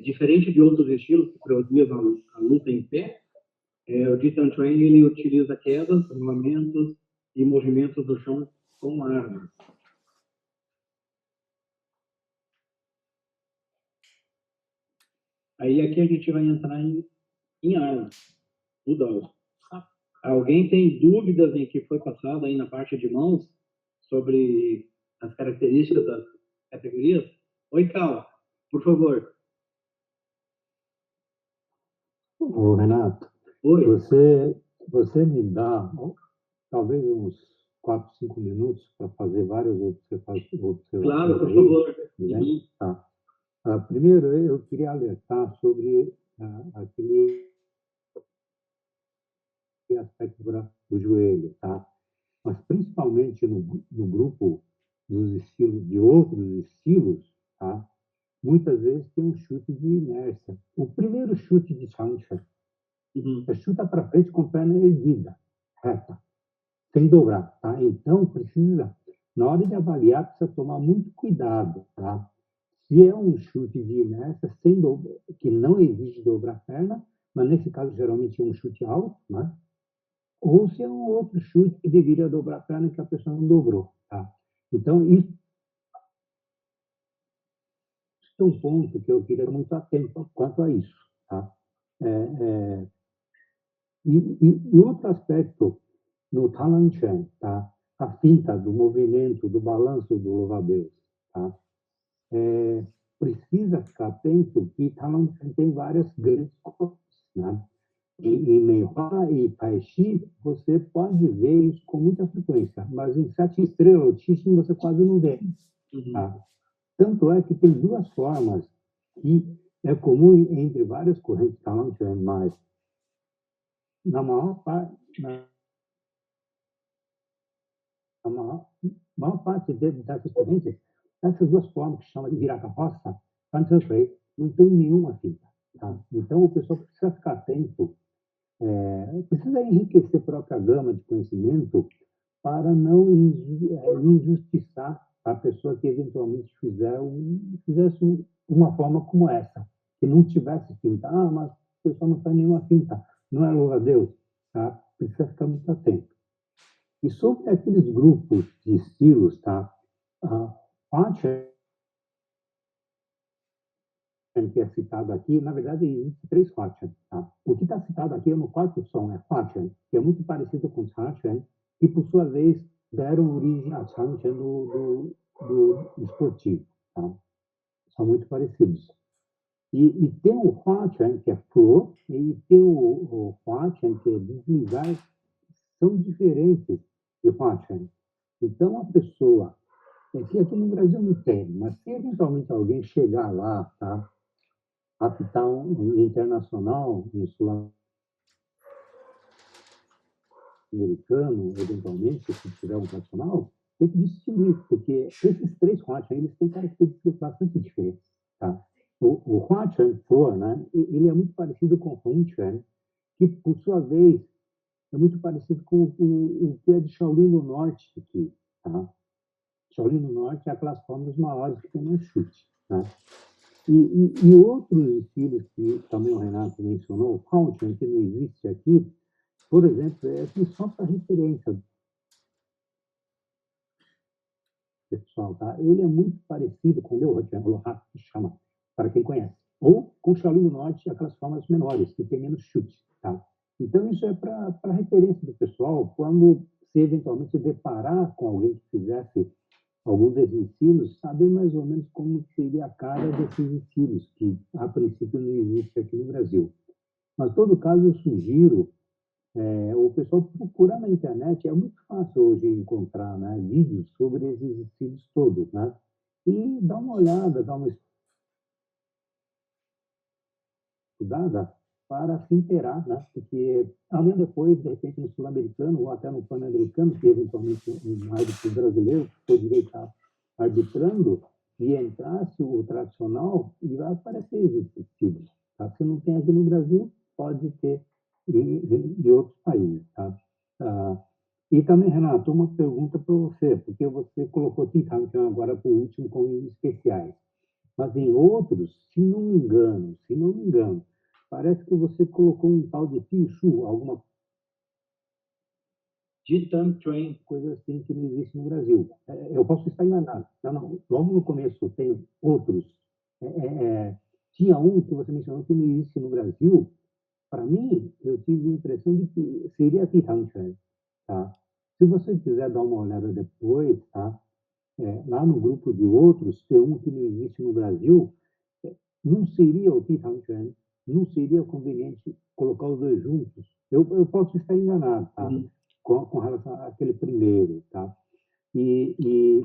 Diferente de outros estilos que priorizam a luta em pé, o distance training ele utiliza quedas, rolamentos e movimentos do chão com armas. Aí aqui a gente vai entrar em armas, no dado. Alguém tem dúvidas em que foi passado aí na parte de mãos sobre as características das categorias? Oi, Cal, por favor. Ô, Renato, Oi. você me dá talvez uns 4, 5 minutos para fazer várias observações. Claro, por favor. Tá. Primeiro, eu queria alertar sobre aquele aspecto do joelho, tá? Mas principalmente no grupo dos estilos, de outros estilos, tá? Muitas vezes tem um chute de inércia. O primeiro chute de Changchen, você chuta para frente com a perna erguida, reta, sem dobrar, tá? Então, precisa, na hora de avaliar, precisa tomar muito cuidado, tá? Se é um chute de inércia, que não exige dobrar a perna, mas nesse caso, geralmente é um chute alto, né? Ou se é um outro chute que deveria dobrar a perna que a pessoa não dobrou, tá? Então, isso é um ponto que eu queria muito atento quanto a isso, tá? E outro aspecto, no Talanchen, tá? A finta do movimento, do balanço do louva-a-Deus, tá? Precisa ficar atento que Talanchen tem várias grandes cores, né? Em Meihua e Taishi, você pode ver isso com muita frequência, mas em Sete Estrelas, o Tishin, você quase não vê. Tá? Tanto é que tem duas formas que é comum entre várias correntes Talanchen, mas na maior parte, maior parte dessas correntes, essas duas formas que chama de vira-carroça, não tem nenhuma finta. Tá? Então, o pessoal precisa ficar atento, precisa enriquecer a própria gama de conhecimento para não injustiçar a pessoa que eventualmente fizesse uma forma como essa, que não tivesse finta. Mas a pessoa não faz nenhuma finta, não é louva-a-Deus. Tá? Precisa ficar muito atento. E sobre aqueles grupos de estilos, tá? Fachen, que é citado aqui, na verdade, existem 3 Fachen. Tá? O que está citado aqui é no quarto som, é Fachen, que é muito parecido com Changchen, que, por sua vez, deram origem a Changchen do esportivo. Tá? São muito parecidos. E tem o Fachen, que é flor, e tem o Fachen, que é deslizar, são diferentes de Fachen. Então, a pessoa, aqui no Brasil não tem, mas se eventualmente alguém chegar lá, tá? Apitar um internacional, um sul-americano, eventualmente, se tiver um nacional, tem que distinguir, porque esses 3 Huachan, eles têm características bastante diferentes. Tá? O Huachan flor, né, ele é muito parecido com o Hongchuan, que, por sua vez, é muito parecido com o que é de Shaolin no Norte aqui. Tá? Shaolin no Norte é aquelas formas maiores que tem no chute. Tá? E outros estilos que também o Renato mencionou, o Hongchuan, que não existe aqui, por exemplo, é aqui só para referência, pessoal, tá? Ele é muito parecido com o meu Lohak, que chama, para quem conhece. Ou com o Shaolin do Norte, aquelas formas menores, que tem menos chute, tá? Então, isso é para referência do pessoal, quando se eventualmente deparar com alguém que fizesse algum desses estilos, saber mais ou menos como seria a cara desses estilos, que a princípio não existe aqui no Brasil. Mas, em todo caso, eu sugiro o pessoal procurar na internet, é muito fácil hoje encontrar, né, vídeos sobre esses estilos todos, né? E dar uma olhada, dar uma estudada para se inteirar, né? Porque amanhã depois, de repente, no sul-americano ou até no pan-americano, que eventualmente um árbitro brasileiro poderia estar arbitrando, e entrasse o tradicional, e vai aparecer esses estilos. Tá? Se não tem aqui no Brasil, pode ter em outros países. Tá? E também, Renato, uma pergunta para você, porque você colocou Titancan agora por último como especiais. Mas em outros, se não me engano, parece que você colocou um tal de Tichu, alguma Jitan Train. coisa assim que não existe no Brasil. Eu posso estar enganado. Não, logo no começo tem outros. Tinha um que você mencionou que não existe no Brasil. Para mim, eu tive a impressão de que seria Titancan. Tá? Se você quiser dar uma olhada depois, tá? Lá no grupo de outros, tem um que não existe no Brasil, não seria o não seria conveniente colocar os dois juntos. Eu posso estar enganado, tá? com relação àquele primeiro, tá? E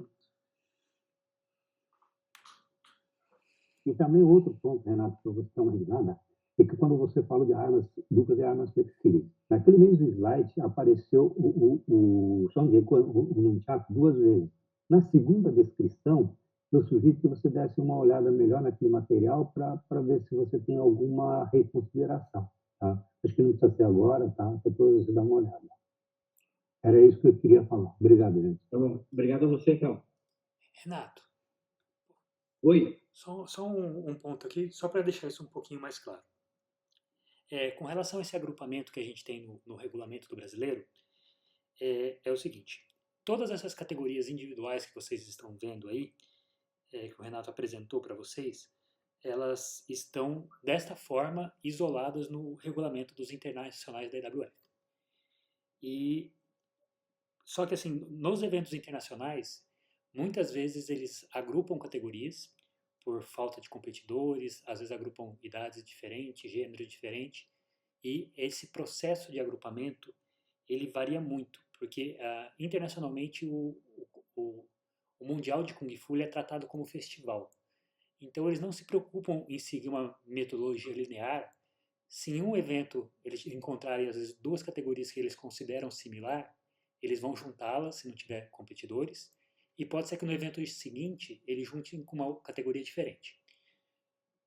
também outro ponto, Renato, para você dar uma risada, é que quando você fala de armas duplas e armas flexíveis, naquele mesmo slide apareceu o som de o nunchaku 2 vezes. Na segunda descrição, eu sugiro que você desse uma olhada melhor naquele material para ver se você tem alguma reconsideração. Tá? Acho que não precisa ser agora, tá? Depois você dá uma olhada. Era isso que eu queria falar. Obrigado, gente. Tá bom. Obrigado a você, Cal. Renato, Oi. só um ponto aqui, só para deixar isso um pouquinho mais claro. Com relação a esse agrupamento que a gente tem no regulamento do brasileiro, é o seguinte: todas essas categorias individuais que vocês estão vendo aí, que o Renato apresentou para vocês, elas estão desta forma isoladas no regulamento dos internacionais da IWF. Só que assim, nos eventos internacionais, muitas vezes eles agrupam categorias por falta de competidores, às vezes agrupam idades diferentes, gêneros diferentes, e esse processo de agrupamento ele varia muito, porque internacionalmente o Mundial de Kung Fu é tratado como festival. Então eles não se preocupam em seguir uma metodologia linear. Se em um evento eles encontrarem às vezes duas categorias que eles consideram similar, eles vão juntá-las se não tiver competidores, e pode ser que no evento seguinte eles juntem com uma categoria diferente.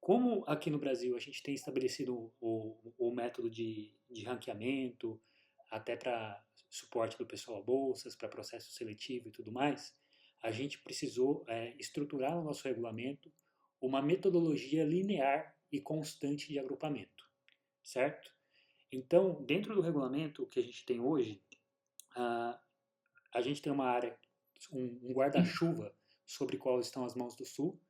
Como aqui no Brasil a gente tem estabelecido o método de ranqueamento, até para suporte do pessoal a bolsas, para processo seletivo e tudo mais, a gente precisou estruturar no nosso regulamento uma metodologia linear e constante de agrupamento, certo? Então, dentro do regulamento que a gente tem hoje, a gente tem uma área, um guarda-chuva sobre qual estão as mãos do Sul,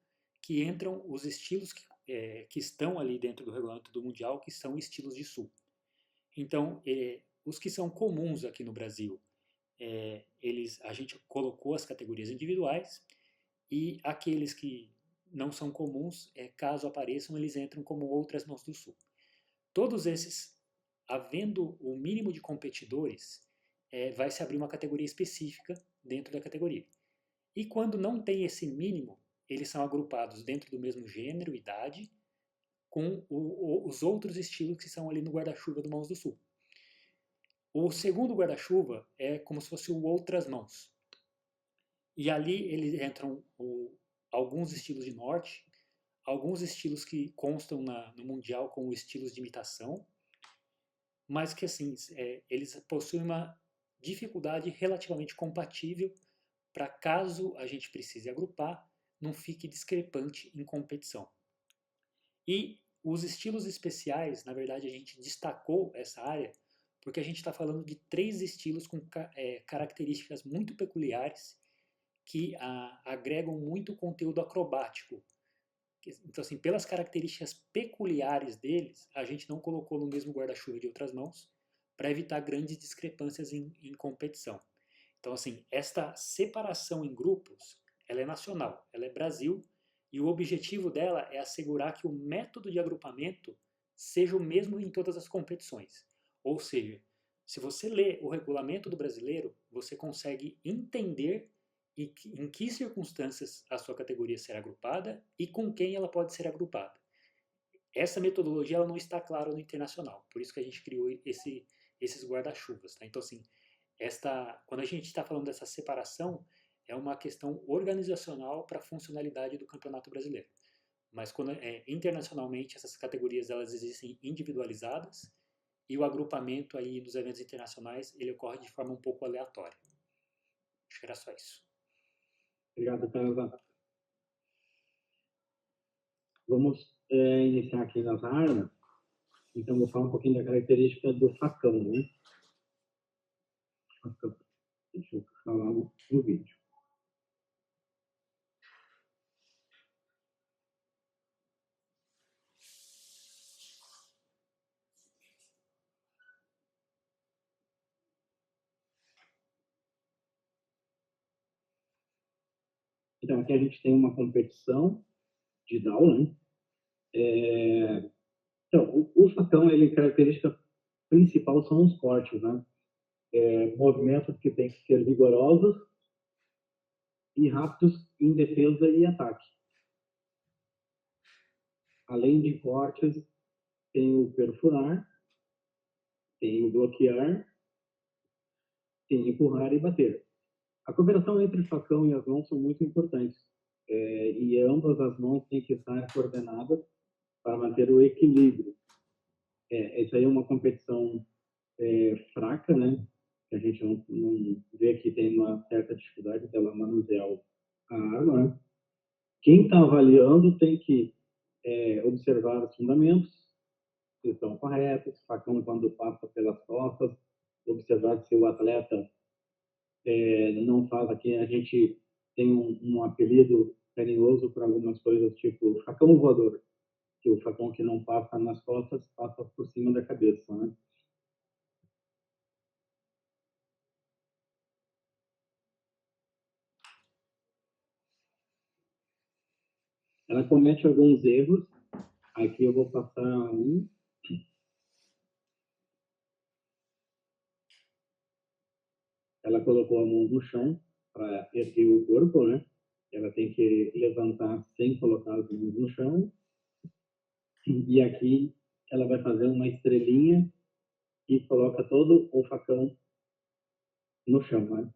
que entram os estilos que estão ali dentro do regulamento do Mundial, que são estilos de Sul. Então, os que são comuns aqui no Brasil, a gente colocou as categorias individuais, e aqueles que não são comuns, caso apareçam, eles entram como outras mãos do Sul. Todos esses, havendo o mínimo de competidores, vai se abrir uma categoria específica dentro da categoria. E quando não tem esse mínimo, eles são agrupados dentro do mesmo gênero, idade, com os outros estilos que são ali no guarda-chuva do Mãos do Sul. O segundo guarda-chuva é como se fosse o Outras Mãos. E ali eles entram alguns estilos de norte, alguns estilos que constam no Mundial como estilos de imitação, mas que assim, eles possuem uma dificuldade relativamente compatível para caso a gente precise agrupar, não fique discrepante em competição. E os estilos especiais, na verdade a gente destacou essa área porque a gente está falando de 3 estilos com características muito peculiares que agregam muito conteúdo acrobático. Então, assim, pelas características peculiares deles, a gente não colocou no mesmo guarda-chuva de Outras Mãos para evitar grandes discrepâncias em competição. Então, assim, esta separação em grupos, ela é nacional, ela é Brasil, e o objetivo dela é assegurar que o método de agrupamento seja o mesmo em todas as competições. Ou seja, se você lê o regulamento do brasileiro, você consegue entender em que circunstâncias a sua categoria será agrupada e com quem ela pode ser agrupada. Essa metodologia ela não está clara no internacional, por isso que a gente criou esses guarda-chuvas. Tá? Então, assim, quando a gente está falando dessa separação, é uma questão organizacional para a funcionalidade do Campeonato Brasileiro. Mas internacionalmente, essas categorias elas existem individualizadas e o agrupamento aí nos eventos internacionais ele ocorre de forma um pouco aleatória. Acho que era só isso. Obrigado, César. Vamos iniciar aqui nas armas. Então, vou falar um pouquinho da característica do facão, né? Facão. Deixa eu falar no vídeo. Então, aqui a gente tem uma competição de Down, né? Então, o facão, a característica principal são os cortes, né? movimentos que têm que ser vigorosos e rápidos em defesa e ataque. Além de cortes, tem o perfurar, tem o bloquear, tem empurrar e bater. A cooperação entre o facão e as mãos são muito importantes. E ambas as mãos têm que estar coordenadas para manter o equilíbrio. Isso aí é uma competição fraca, né? A gente não vê que tem uma certa dificuldade dela manusear a arma, né? Quem está avaliando tem que observar os fundamentos, se estão corretos, facão quando passa pelas costas, observar se o atleta não faz aqui. A gente tem um apelido carinhoso para algumas coisas, tipo facão voador, que o facão que não passa nas costas passa por cima da cabeça, né? Ela comete alguns erros. Aqui eu vou passar um. Ela colocou a mão no chão para erguer o corpo, né? Ela tem que levantar sem colocar as mãos no chão. E aqui ela vai fazer uma estrelinha e coloca todo o facão no chão, né?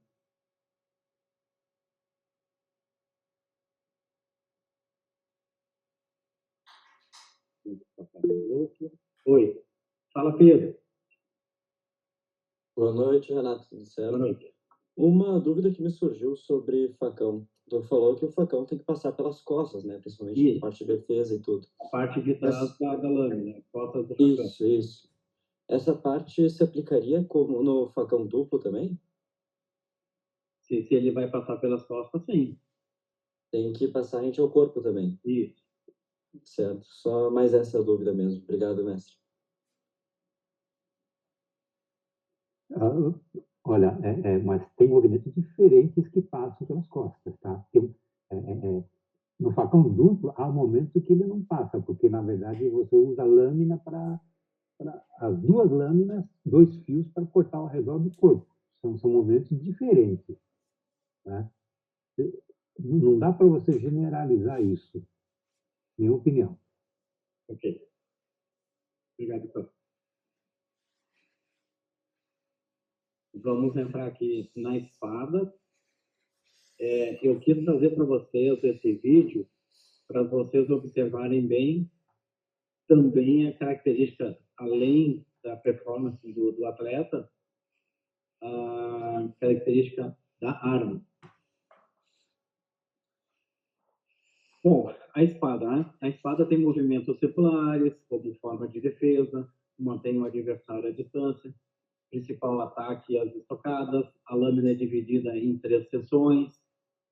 Oi. Fala, Pedro. Boa noite, Renato. Tudo Boa certo? noite. Uma dúvida que me surgiu sobre facão. Tu falou que o facão tem que passar pelas costas, né? Principalmente Isso. na parte de defesa e tudo. A parte de trás da lâmina, costas do facão. Isso. Essa parte se aplicaria como no facão duplo também? Se ele vai passar pelas costas, sim. Tem que passar rente ao corpo também. Isso. Certo. Só mais essa dúvida mesmo. Obrigado, mestre. Olha, mas tem movimentos diferentes que passam pelas costas, tá? No facão duplo, há momentos que ele não passa, porque, na verdade, você usa a lâmina para as duas lâminas, dois fios para cortar ao redor do corpo. São movimentos diferentes, né? Não dá para você generalizar isso, minha opinião. Ok. Obrigado, então. Vamos entrar aqui na espada. Eu quis trazer para vocês esse vídeo para vocês observarem bem também a característica, além da performance do atleta, a característica da arma. Bom, a espada, né? A espada tem movimentos circulares como forma de defesa, mantém o adversário à distância, principal ataque e as estocadas. A lâmina é dividida em 3 seções.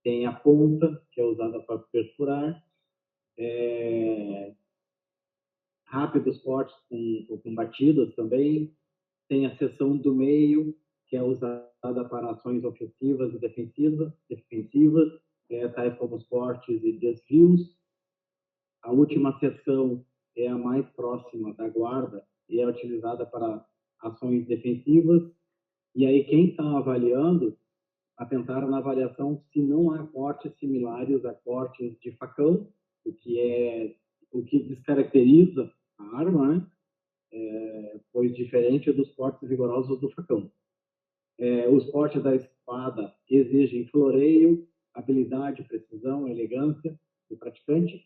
Tem a ponta, que é usada para perfurar. Rápidos cortes com batidas também. Tem a seção do meio, que é usada para ações ofensivas e defensivas, tais como os cortes e desvios. A última seção é a mais próxima da guarda e é utilizada para ações defensivas. E aí quem está avaliando, atentaram na avaliação se não há cortes similares a cortes de facão, o que descaracteriza a arma, né? Pois diferente dos cortes vigorosos do facão. Os cortes da espada exigem floreio, habilidade, precisão, elegância do praticante,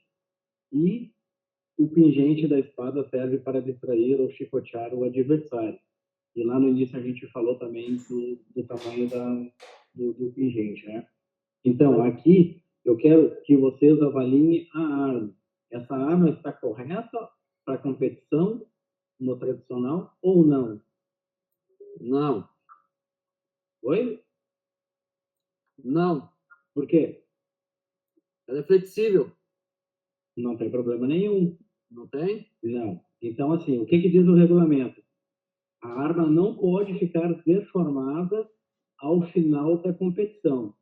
e o pingente da espada serve para distrair ou chicotear o adversário. E lá no início a gente falou também do tamanho do pingente, né? Então, aqui eu quero que vocês avaliem a arma. Essa arma está correta para competição no tradicional ou não? Não. Oi? Não. Por quê? Ela é flexível. Não tem problema nenhum. Não tem? Não. Então, assim, o que diz o regulamento? A arma não pode ficar deformada ao final da competição.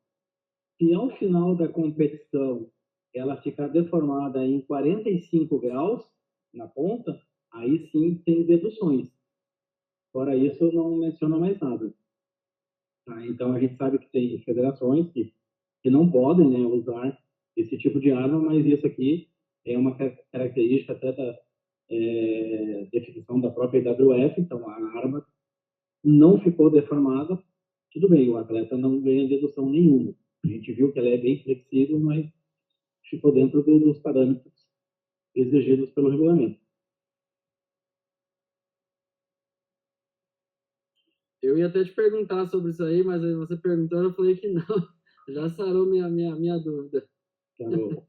Se ao final da competição ela ficar deformada em 45 graus na ponta, aí sim tem deduções. Fora isso, não menciona mais nada. Tá? Então, a gente sabe que tem federações que não podem, né, usar esse tipo de arma, mas isso aqui é uma característica até da definição da própria IWF, então a arma não ficou deformada, tudo bem, o atleta não ganha dedução nenhuma. A gente viu que ela é bem flexível, mas ficou dentro dos parâmetros exigidos pelo regulamento. Eu ia até te perguntar sobre isso aí, mas aí você perguntou, eu falei que não. Já sarou minha dúvida. Tá bom.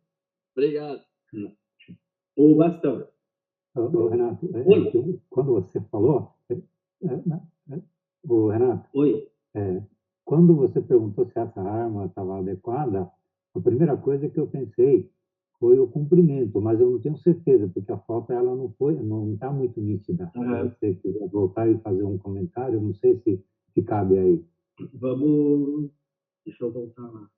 Obrigado. O bastão. Renato, Oi. quando você falou, o Renato, Oi. quando você perguntou se essa arma estava adequada, a primeira coisa que eu pensei foi o comprimento, mas eu não tenho certeza, porque a foto ela não está muito nítida. Uhum. Se você quiser voltar e fazer um comentário, não sei se cabe aí. Vamos. Deixa eu voltar lá.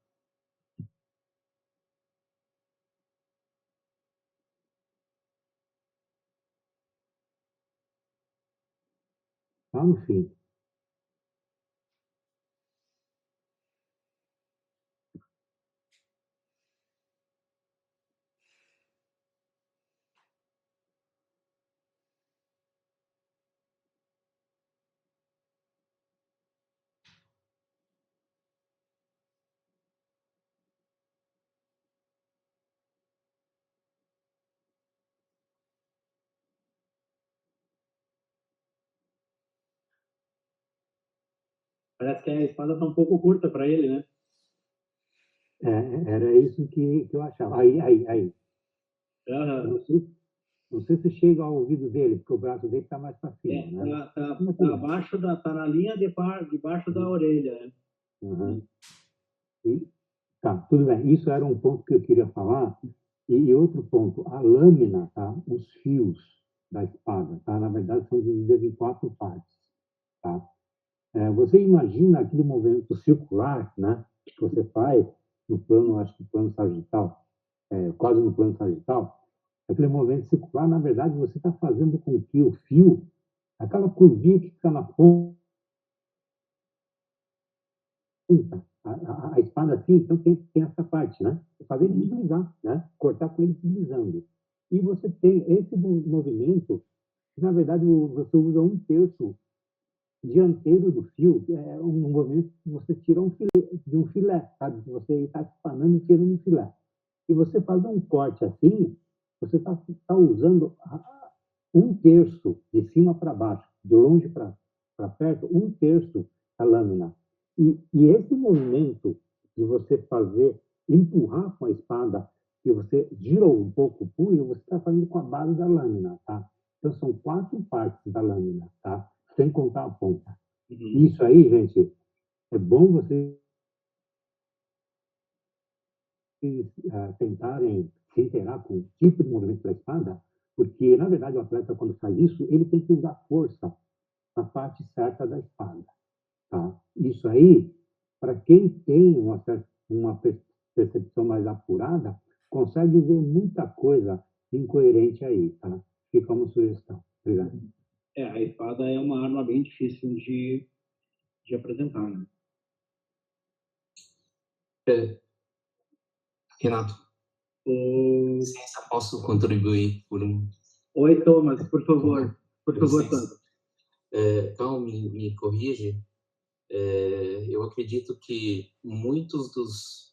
Lá no fim. Parece que a espada está um pouco curta para ele, né? Era isso que eu achava. Aí. Uhum. Não sei se chega ao ouvido dele, porque o braço dele está mais para cima, né? Tá abaixo tá na linha debaixo da orelha, né? Uhum. Tá, tudo bem. Isso era um ponto que eu queria falar. E outro ponto, a lâmina, tá? Os fios da espada, tá? Na verdade, são divididos em 4 partes, tá? Você imagina aquele movimento circular, né? Que você faz no plano, acho que plano sagital, quase no plano sagital. Aquele movimento circular, na verdade, você está fazendo com que o fio, aquela curvinha que fica na ponta, a espada assim, então tem essa parte, né? Fazer ele deslizar, né? Cortar com ele deslizando. E você tem esse movimento, que, na verdade, você usa 1/3 dianteiro do fio, que é um movimento que você tira de um filé, sabe? Você está espanando e tirando um filé. E você fazer um corte assim, você está usando 1/3 de cima para baixo, de longe para perto, 1/3 a lâmina. E esse movimento de você empurrar com a espada, que você gira um pouco o punho, você está fazendo com a base da lâmina, tá? Então, são 4 partes da lâmina, tá? Sem contar a ponta. Uhum. Isso aí, gente, é bom vocês tentarem se inteirar com o tipo de movimento da espada, porque, na verdade, o atleta, quando faz isso, ele tem que usar força na parte certa da espada. Tá? Isso aí, para quem tem uma percepção mais apurada, consegue ver muita coisa incoerente aí. Tá? Fica uma sugestão. Obrigado. A espada é uma arma bem difícil de apresentar, né? Renato, licença, posso contribuir por um... Oi, Thomas, por favor. Por favor, Sandro. Então, me corrige. Eu acredito que muitos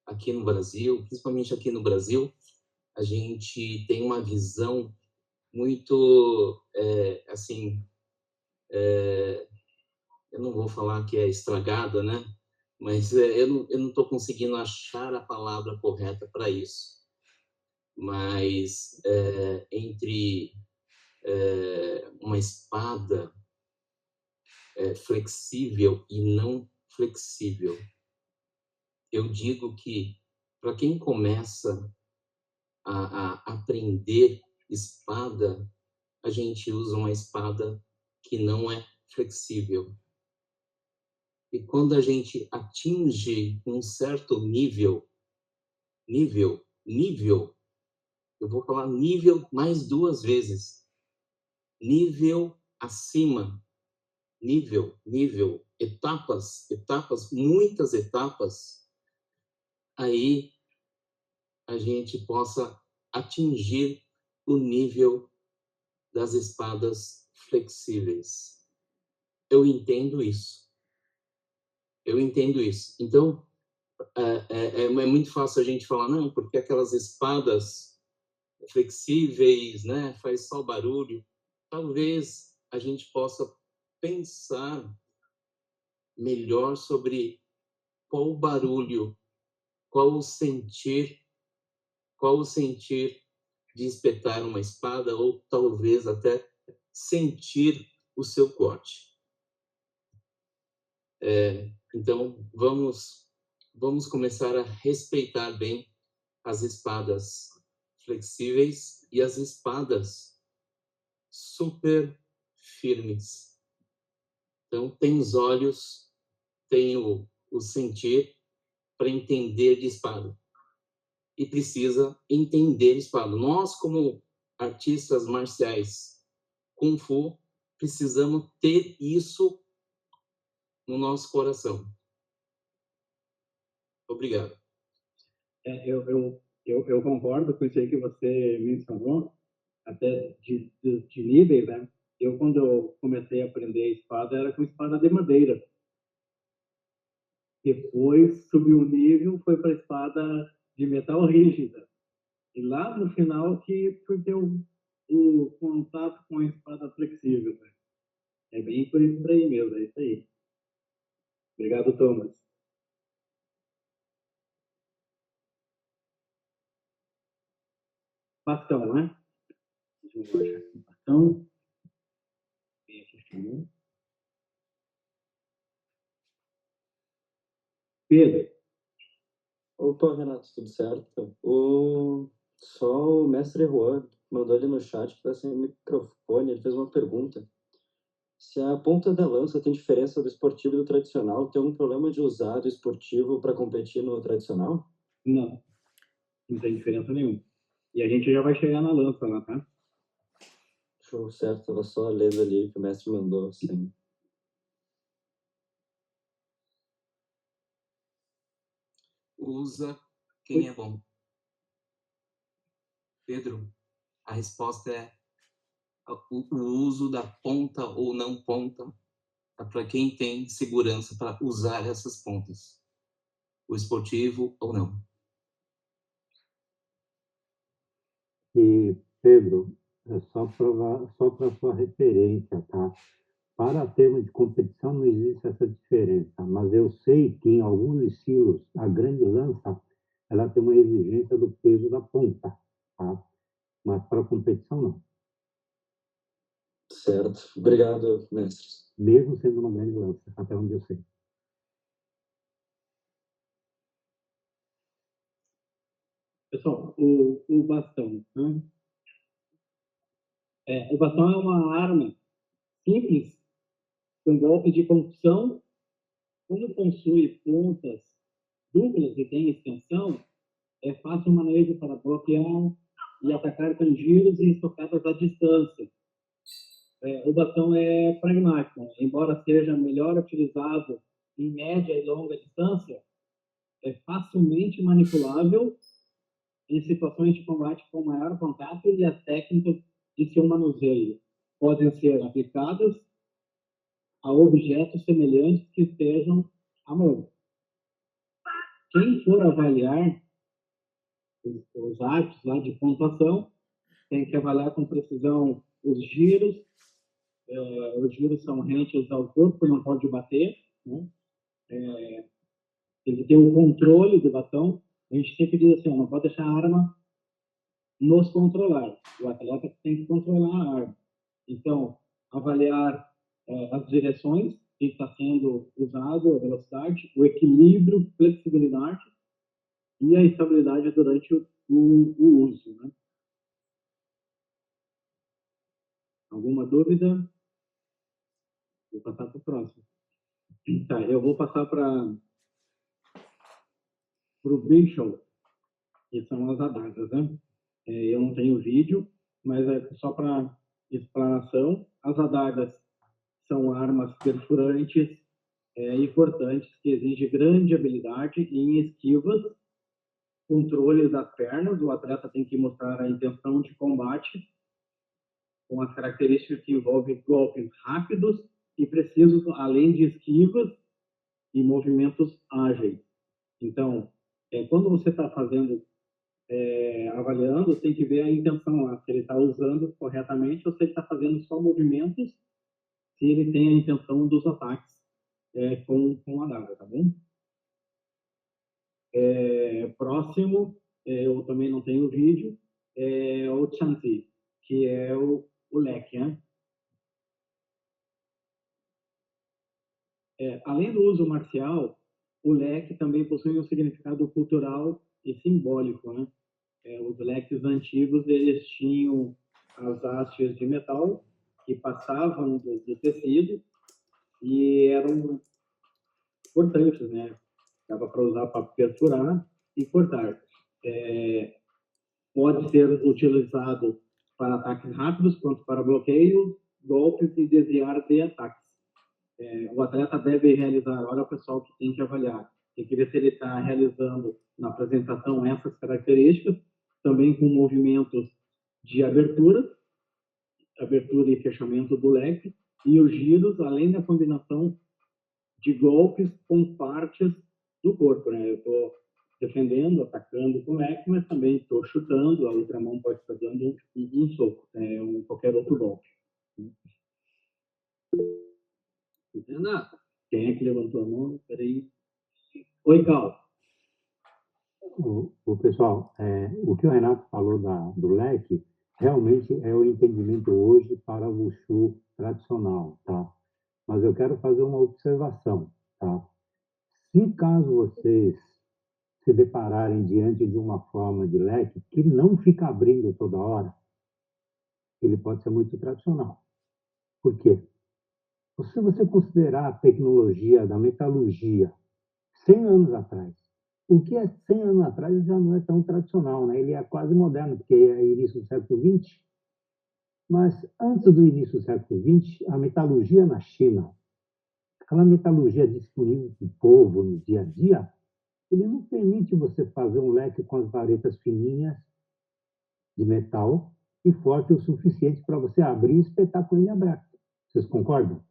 aqui no Brasil, principalmente aqui no Brasil, a gente tem uma visão muito, assim, eu não vou falar que é estragada, né? Mas eu não estou conseguindo achar a palavra correta para isso. Mas entre uma espada flexível e não flexível, eu digo que para quem começa a aprender espada, a gente usa uma espada que não é flexível. E quando a gente atinge um certo nível, eu vou falar nível mais 2 vezes, nível acima, nível etapas, muitas etapas, aí a gente possa atingir o nível das espadas flexíveis. Eu entendo isso. Então, é muito fácil a gente falar, não, porque aquelas espadas flexíveis, né, faz só barulho. Talvez a gente possa pensar melhor sobre qual o barulho, qual o sentir de espetar uma espada, ou talvez até sentir o seu corte. Então, vamos começar a respeitar bem as espadas flexíveis e as espadas super firmes. Então, tem os olhos, tem o sentir para entender de espada. E precisa entender espada. Nós, como artistas marciais Kung Fu, precisamos ter isso no nosso coração. Obrigado. Eu concordo com isso aí que você mencionou, até de níveis, né? Quando eu comecei a aprender a espada, era com espada de madeira. Depois subiu o nível, foi para a espada de metal rígida. E lá no final que fui ter o contato com a espada flexível. Né? É bem por aí mesmo, é isso aí. Obrigado, Thomas. Bastão, né? Deixa eu achar aqui o bastão. Bem aqui, Pedro. Opa, Renato, tudo certo? Só o mestre Juan mandou ali no chat que tá sem microfone, ele fez uma pergunta. Se a ponta da lança tem diferença do esportivo e do tradicional, tem algum problema de usar do esportivo para competir no tradicional? Não, não tem diferença nenhuma. E a gente já vai chegar na lança lá, tá? Show, certo, tava só lendo ali que o mestre mandou, assim. Usa quem é bom. Pedro, a resposta é o uso da ponta ou não ponta para quem tem segurança para usar essas pontas. O esportivo ou não. E, Pedro, é só para sua referência, tá? Para termos de competição não existe essa diferença, mas eu sei que em alguns estilos a grande lança ela tem uma exigência do peso da ponta, tá? Mas para competição não, Certo, obrigado, mestre. mesmo sendo uma grande lança, até onde eu sei. Pessoal, o bastão. Né? O bastão é uma arma simples, com golpe de concussão. Como possui pontas duplas e tem extensão, é fácil o manejo para bloquear e atacar com giros e estocadas à distância. O bastão é pragmático, embora seja melhor utilizado em média e longa distância, é facilmente manipulável em situações de combate com maior contato, e as técnicas de seu manuseio podem ser aplicadas a objetos semelhantes que estejam à mão. Quem for avaliar os arcos lá de pontuação tem que avaliar com precisão os giros. Os giros são rentes ao corpo, não pode bater. Né? Tem que ter o controle do bastão. A gente sempre diz assim, não pode deixar a arma nos controlar. O atleta tem que controlar a arma. Então, avaliar as direções que está sendo usado, a velocidade, o equilíbrio, flexibilidade e a estabilidade durante o uso. Né? Alguma dúvida? Vou passar para o próximo. Tá, eu vou passar para o Bishop, que são as adagas. Né? Eu não tenho vídeo, mas é só para explanação. As adagas são armas perfurantes e cortantes, que exigem grande habilidade em esquivas, controle das pernas. O atleta tem que mostrar a intenção de combate, com as características que envolvem golpes rápidos e precisos, além de esquivas e movimentos ágeis. Então, quando você está fazendo, avaliando, tem que ver a intenção lá, se ele está usando corretamente ou se ele está fazendo só movimentos, se ele tem a intenção dos ataques com a adaga, tá bom? Próximo, eu também não tenho vídeo, é o Chanti, que é o leque, né? Além do uso marcial, o leque também possui um significado cultural e simbólico, né? Os leques antigos, eles tinham as hastes de metal que passavam do tecido e eram cortantes, né? Dava para usar para perfurar e cortar. Pode ser utilizado para ataques rápidos, quanto para bloqueio, golpes e desviar de ataques. O atleta deve realizar, olha o pessoal que tem que avaliar, tem que ver se ele está realizando na apresentação essas características, também com movimentos de abertura e fechamento do leque, e os giros, além da combinação de golpes com partes do corpo, né? Eu estou defendendo, atacando com o leque, mas também estou chutando, a outra mão pode estar dando um soco, qualquer outro golpe. Renato, Quem é que levantou a mão? Peraí. Oi, Cal. O pessoal, o que o Renato falou do leque, realmente é o entendimento hoje para o Wushu tradicional, tá? Mas eu quero fazer uma observação, tá? Se caso vocês se depararem diante de uma forma de leque que não fica abrindo toda hora, ele pode ser muito tradicional. Por quê? Se você considerar a tecnologia da metalurgia 100 anos atrás, o que é 100 anos atrás já não é tão tradicional, né? Ele é quase moderno, porque é início do século XX. Mas antes do início do século XX, a metalurgia na China, aquela metalurgia disponível para o povo no dia a dia, ele não permite você fazer um leque com as varetas fininhas de metal e forte o suficiente para você abrir e espetar com ele aberto. Vocês concordam?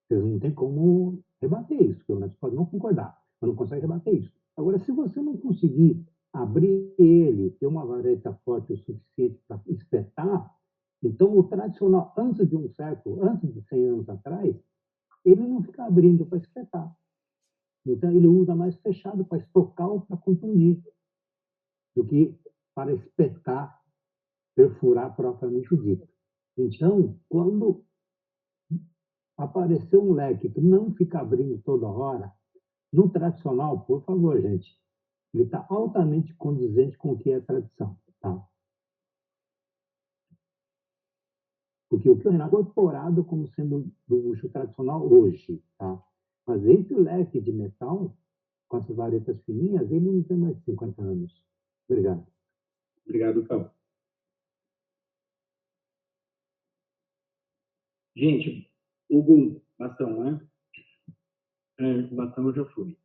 Vocês não têm como rebater isso, pelo menos pode não concordar, mas não consegue rebater isso. Agora, se você não conseguir abrir ele, ter uma vareta forte o suficiente para espetar, então o tradicional, antes de um século, antes de 100 anos atrás, ele não fica abrindo para espetar. Então, ele usa mais fechado para estocar ou para comprimir, do que para espetar, perfurar propriamente dito. Então, quando aparecer um leque que não fica abrindo toda hora, no tradicional, por favor, gente, ele está altamente condizente com o que é tradição, tá? Porque o que o Renato é incorporado como sendo do Wushu tradicional hoje, tá? Mas entre o leque de metal, com essas varetas fininhas, ele não tem mais de 50 anos. Obrigado. Obrigado, Cal. Gente, o Gum, bastão, né? Bastão eu já fui.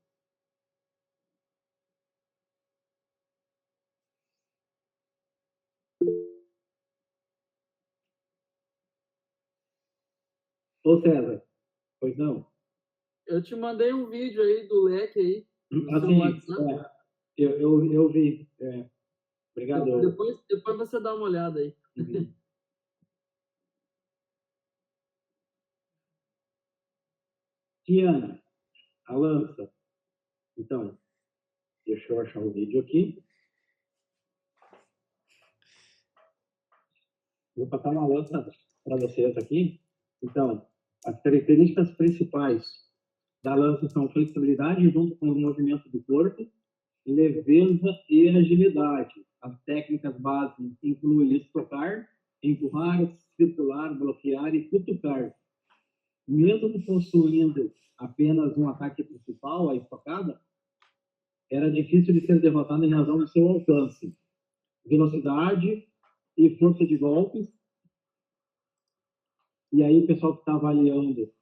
Ô, César, pois não? eu te mandei um vídeo aí do leque aí, no seu Assim, WhatsApp. eu vi. Obrigado. Depois você dá uma olhada aí. Uhum. Tiana, a lança. Então, deixa eu achar o vídeo aqui. Vou passar uma lança para vocês aqui. Então, as características principais da lança são flexibilidade junto com os movimentos do corpo, leveza e agilidade. As técnicas básicas incluem estocar, empurrar, circular, bloquear e cutucar. Mesmo possuindo apenas um ataque principal, a estocada, era difícil de ser derrotado em razão do seu alcance, velocidade e força de golpes, E aí o pessoal que está avaliando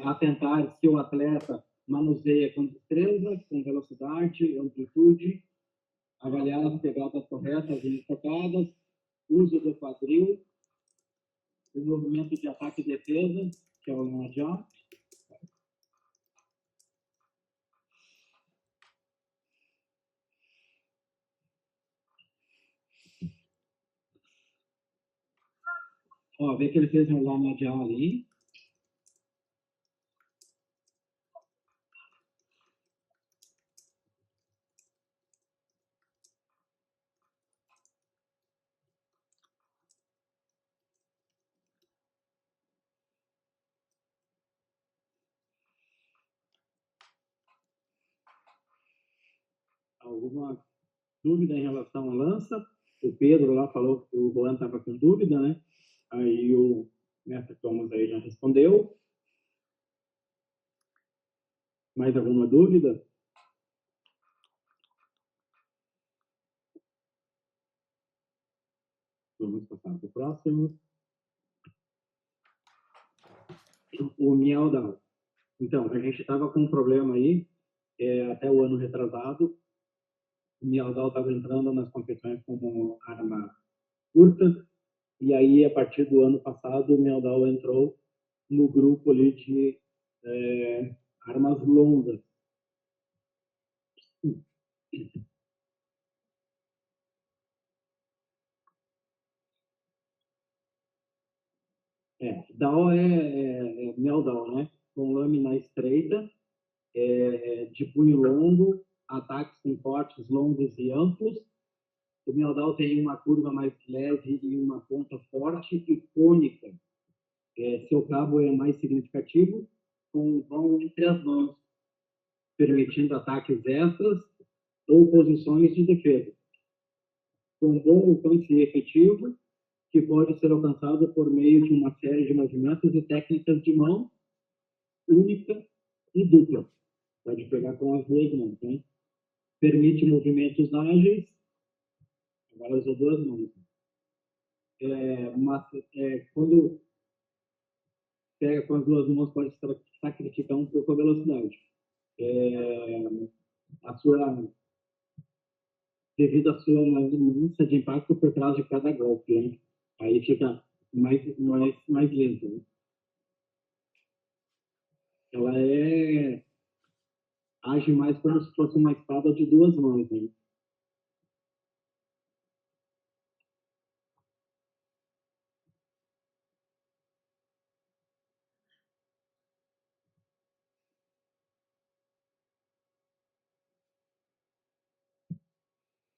atentar se o atleta manuseia com destreza, com velocidade, amplitude, avaliar as pegadas corretas e tocadas, uso do quadril, o movimento de ataque e defesa, que é o long jump. Ó, vê que ele fez um long jump ali. Alguma dúvida em relação à lança? O Pedro lá falou que o Juan estava com dúvida, né? Aí o mestre Thomas aí já respondeu. Mais alguma dúvida? Vamos passar para o próximo. O Mialdal. Então, a gente estava com um problema aí, até o ano retrasado. O Mialdal estava entrando nas competições como arma curta, e aí, a partir do ano passado, o Mialdal entrou no grupo ali de armas longas. DAO é Mialdal, né? Com lâmina estreita, de punho longo, ataques com cortes longos e amplos. O Mialdal tem uma curva mais leve e uma ponta forte e cônica. Seu cabo é mais significativo, com vão entre as mãos, permitindo ataques extras ou posições de defesa. Com bom alcance efetivo, que pode ser alcançado por meio de uma série de movimentos e técnicas de mão única e dupla. Pode pegar com as duas mãos, né? Permite movimentos ágeis. Agora usou duas mãos. Quando pega com as duas mãos, pode sacrificar um pouco a velocidade. Devido à sua mudança de impacto por trás de cada golpe, né? Aí fica mais lento, né? Ela age mais como se fosse uma espada de duas mãos, né?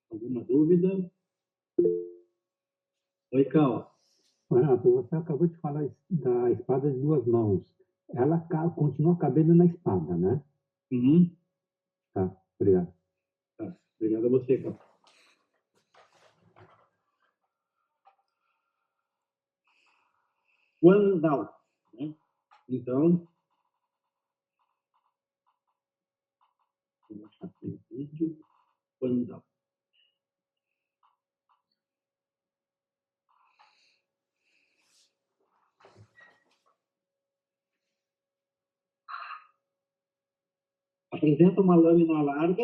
Alguma dúvida? Oi, Cal. Renato, você acabou de falar da espada de duas mãos. Ela continua cabendo na espada, né? Uhum. Tá, obrigado. Tá. Obrigado a você, Cal. One down, né? Então, vou achar aqui o vídeo. One down. Apresenta uma lâmina larga,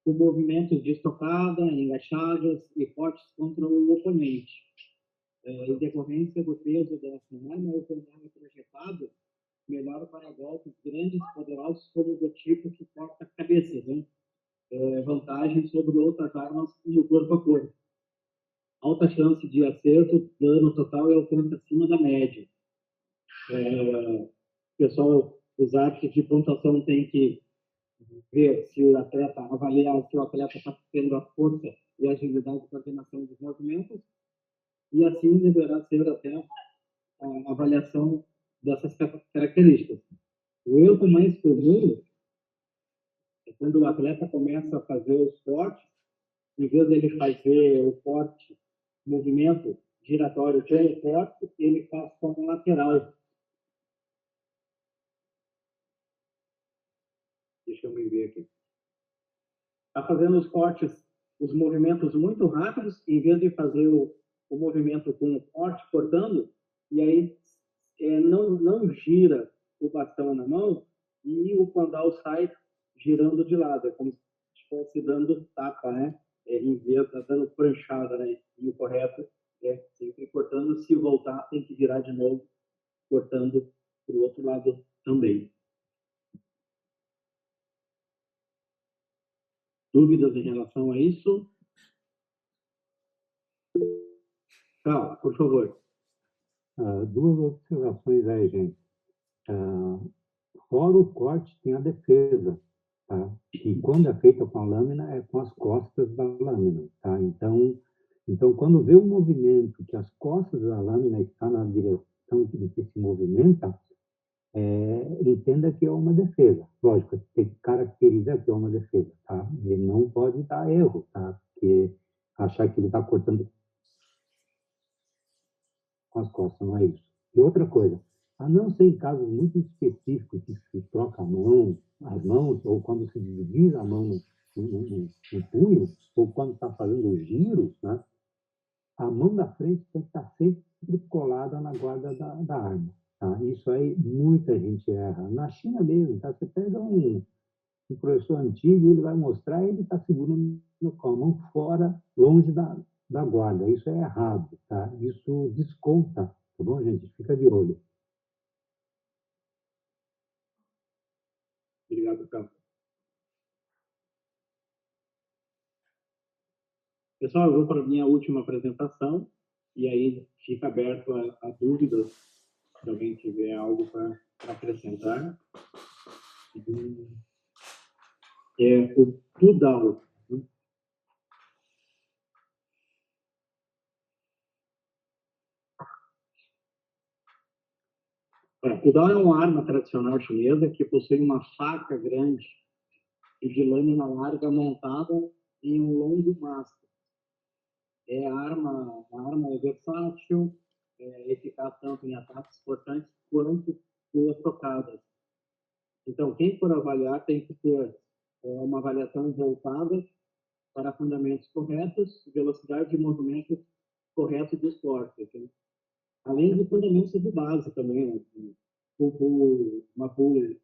com movimentos de estocada, engaixadas e cortes contra o oponente. Em decorrência do peso dessa arma, o oponente projetado melhor para golpes grandes e poderosos como do tipo que corta cabeças, né? Vantagem sobre outras armas no corpo a corpo. Alta chance de acerto, dano total e alcance acima da média. Pessoal, os artes de pontuação tem que ver se o atleta, avaliar se o atleta está tendo a força e agilidade de coordenação dos movimentos, e assim deverá ser até a avaliação dessas características. O erro mais comum é quando o atleta começa a fazer os cortes, em vez dele fazer o corte, movimento giratório com o corte, ele faz como lateral. Deixa eu me ver aqui. Está fazendo os cortes, os movimentos muito rápidos, em vez de fazer o movimento com o corte cortando, e aí não gira o bastão na mão e o pandal sai girando de lado, é como se estivesse dando tapa, né? Em vez de dando pranchada, né? E o correto é sempre cortando, se voltar tem que virar de novo, cortando para o outro lado também. Dúvidas em relação a isso? Carl, por favor. Duas observações aí, gente. Fora o corte, tem a defesa, tá? E quando é feita com a lâmina, é com as costas da lâmina, tá? Então quando vê o movimento, que as costas da lâmina estão na direção que se movimenta, entenda que é uma defesa. Lógico, tem que caracterizar que é uma defesa, tá? E não pode dar erro, tá? Porque achar que ele está cortando com as costas, não é isso. E outra coisa, a não ser em casos muito específicos, que se troca a mão, as mãos, ou quando se divide a mão no punho, ou quando está fazendo os giros, né? A mão da frente tem que estar sempre colada na guarda da arma. Tá? Isso aí muita gente erra. Na China mesmo, tá? Você pega um professor antigo, ele vai mostrar, ele está segurando com a mão fora, longe da guarda. Isso é errado, tá? Isso desconta, tá bom, gente? Fica de olho. Obrigado, Carl. Pessoal, eu vou para a minha última apresentação e aí fica aberto a dúvidas, se alguém tiver algo para acrescentar. É o Tudal. O Tudal é uma arma tradicional chinesa que possui uma faca grande e de lâmina larga montada em um longo mastro. A arma é versátil, eficaz tanto em ataques cortantes quanto em tocadas. Então, quem for avaliar tem que ter uma avaliação voltada para fundamentos corretos, velocidade de movimento correto dos cortes, né? Além de fundamentos de base também, né? Uma pull.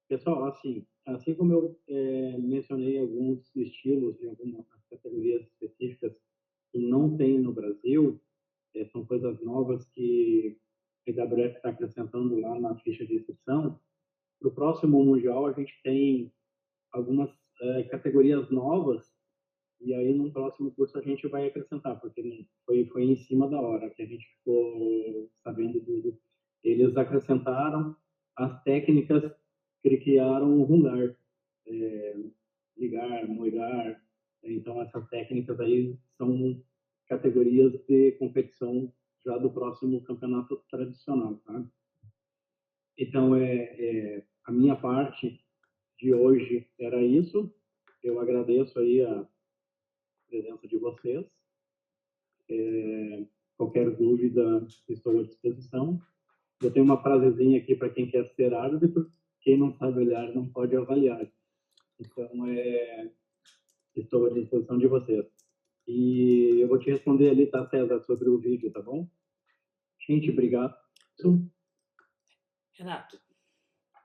Pessoal, assim como eu mencionei alguns estilos de algumas categorias específicas que não tem no Brasil, são coisas novas que a IWF está acrescentando lá na ficha de inscrição. Para o próximo Mundial, a gente tem algumas categorias novas e aí no próximo curso a gente vai acrescentar, porque foi em cima da hora que a gente ficou sabendo tudo. Eles acrescentaram as técnicas que criaram o Rungar, ligar, moigar. Então essas técnicas aí são categorias de competição já do próximo campeonato tradicional, tá? Então a minha parte de hoje era isso. Eu agradeço aí a presença de vocês. Qualquer dúvida, estou à disposição. Eu tenho uma frasezinha aqui para quem quer ser árbitro: quem não sabe olhar não pode avaliar. Então, estou à disposição de vocês. E eu vou te responder ali, tá, César, sobre o vídeo, tá bom? Gente, obrigado. Renato.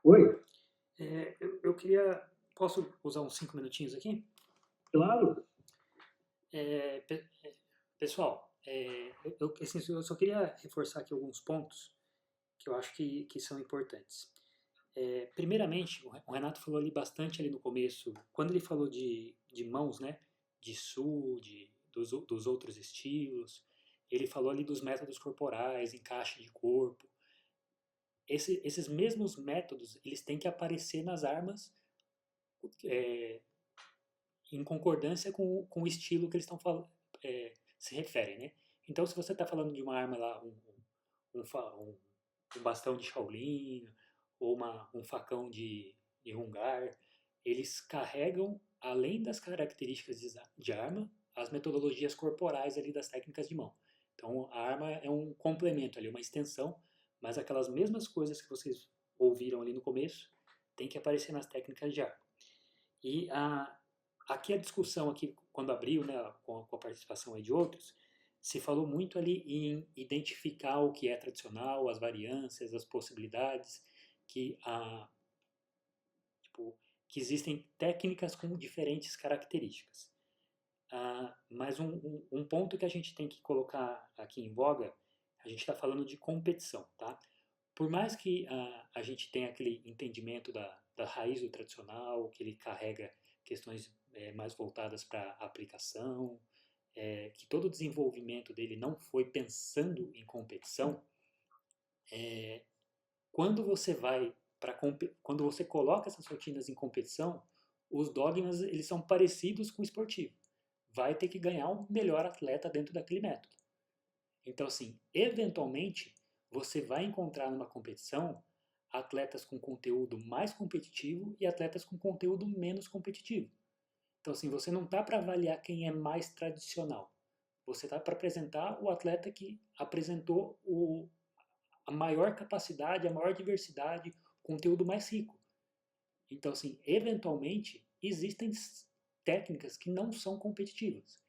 Oi? Eu queria... Posso usar uns 5 minutinhos aqui? Claro. Pessoal, eu só queria reforçar aqui alguns pontos que eu acho que são importantes. Primeiramente, o Renato falou ali bastante ali no começo, quando ele falou de mãos, né, de sul, dos outros estilos, ele falou ali dos métodos corporais, encaixe de corpo. esses mesmos métodos, eles têm que aparecer nas armas em concordância com o estilo que eles estão se referem, né? Então, se você está falando de uma arma lá, um bastão de Shaolin, ou um facão de Hungar, eles carregam, além das características de arma, as metodologias corporais ali das técnicas de mão. Então, a arma é um complemento ali, uma extensão, mas aquelas mesmas coisas que vocês ouviram ali no começo, tem que aparecer nas técnicas de arma. E aqui a discussão, aqui, quando abriu, né, com a participação aí de outros, se falou muito ali em identificar o que é tradicional, as variâncias, as possibilidades, que existem técnicas com diferentes características. Mas um ponto que a gente tem que colocar aqui em voga, a gente está falando de competição, tá? Por mais que a gente tenha aquele entendimento da raiz do tradicional, que ele carrega questões mais voltadas para a aplicação, que todo o desenvolvimento dele não foi pensando em competição, quando você coloca essas rotinas em competição, os dogmas eles são parecidos com o esportivo. Vai ter que ganhar o melhor atleta dentro daquele método. Então, assim, eventualmente, você vai encontrar numa competição atletas com conteúdo mais competitivo e atletas com conteúdo menos competitivo. Então, assim, você não está para avaliar quem é mais tradicional. Você está para apresentar o atleta que apresentou a maior capacidade, a maior diversidade, o conteúdo mais rico. Então, assim, eventualmente, existem técnicas que não são competitivas.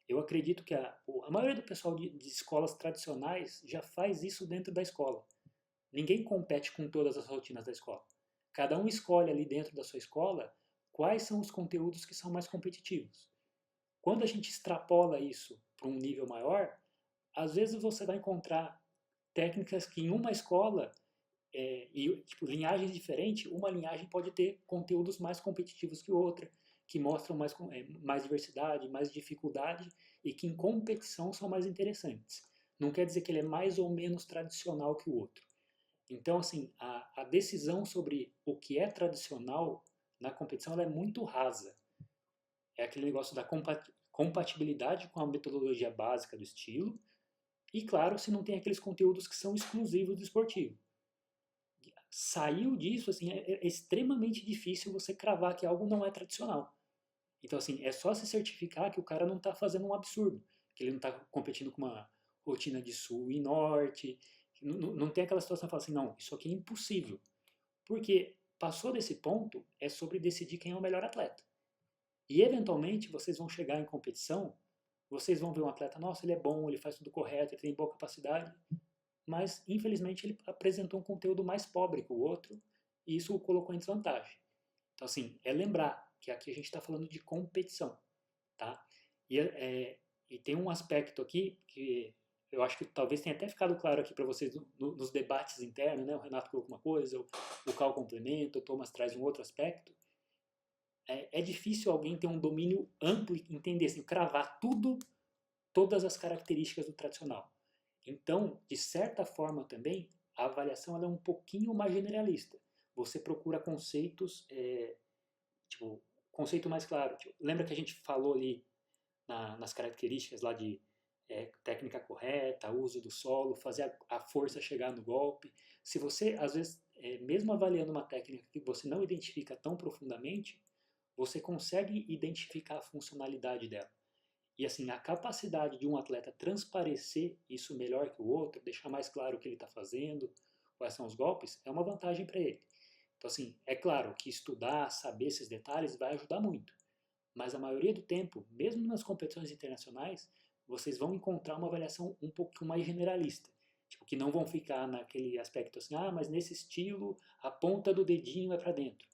Eu acredito que a maioria do pessoal de escolas tradicionais já faz isso dentro da escola. Ninguém compete com todas as rotinas da escola. Cada um escolhe ali dentro da sua escola quais são os conteúdos que são mais competitivos. Quando a gente extrapola isso para um nível maior, às vezes você vai encontrar técnicas que em uma escola, linhagens diferentes, uma linhagem pode ter conteúdos mais competitivos que outra, que mostram mais diversidade, mais dificuldade e que em competição são mais interessantes. Não quer dizer que ele é mais ou menos tradicional que o outro. Então, assim, a decisão sobre o que é tradicional na competição ela é muito rasa. É aquele negócio da compatibilidade com a metodologia básica do estilo e, claro, se não tem aqueles conteúdos que são exclusivos do esportivo. Saiu disso, assim, é extremamente difícil você cravar que algo não é tradicional. Então, assim, é só se certificar que o cara não está fazendo um absurdo, que ele não está competindo com uma rotina de sul e norte, não tem aquela situação de falar assim, não, isso aqui é impossível. Porque passou desse ponto, é sobre decidir quem é o melhor atleta. E, eventualmente, vocês vão chegar em competição, vocês vão ver um atleta, nossa, ele é bom, ele faz tudo correto, ele tem boa capacidade, mas, infelizmente, ele apresentou um conteúdo mais pobre que o outro, e isso o colocou em desvantagem. Então, assim, lembrar que aqui a gente está falando de competição, tá? E tem um aspecto aqui que eu acho que talvez tenha até ficado claro aqui para vocês nos debates internos, né? O Renato colocou uma coisa, o Cal complementa, o Thomas traz um outro aspecto. É difícil alguém ter um domínio amplo e entender, assim, cravar todas as características do tradicional. Então, de certa forma também, a avaliação ela é um pouquinho mais generalista. Você procura conceitos, conceito mais claro. Lembra que a gente falou ali nas características lá de técnica correta, uso do solo, fazer a força chegar no golpe. Se você, às vezes, mesmo avaliando uma técnica que você não identifica tão profundamente, você consegue identificar a funcionalidade dela. E assim, a capacidade de um atleta transparecer isso melhor que o outro, deixar mais claro o que ele está fazendo, quais são os golpes, é uma vantagem para ele. Então, assim, é claro que estudar, saber esses detalhes vai ajudar muito. Mas a maioria do tempo, mesmo nas competições internacionais, vocês vão encontrar uma avaliação um pouquinho mais generalista. Tipo, que não vão ficar naquele aspecto assim, mas nesse estilo a ponta do dedinho é para dentro.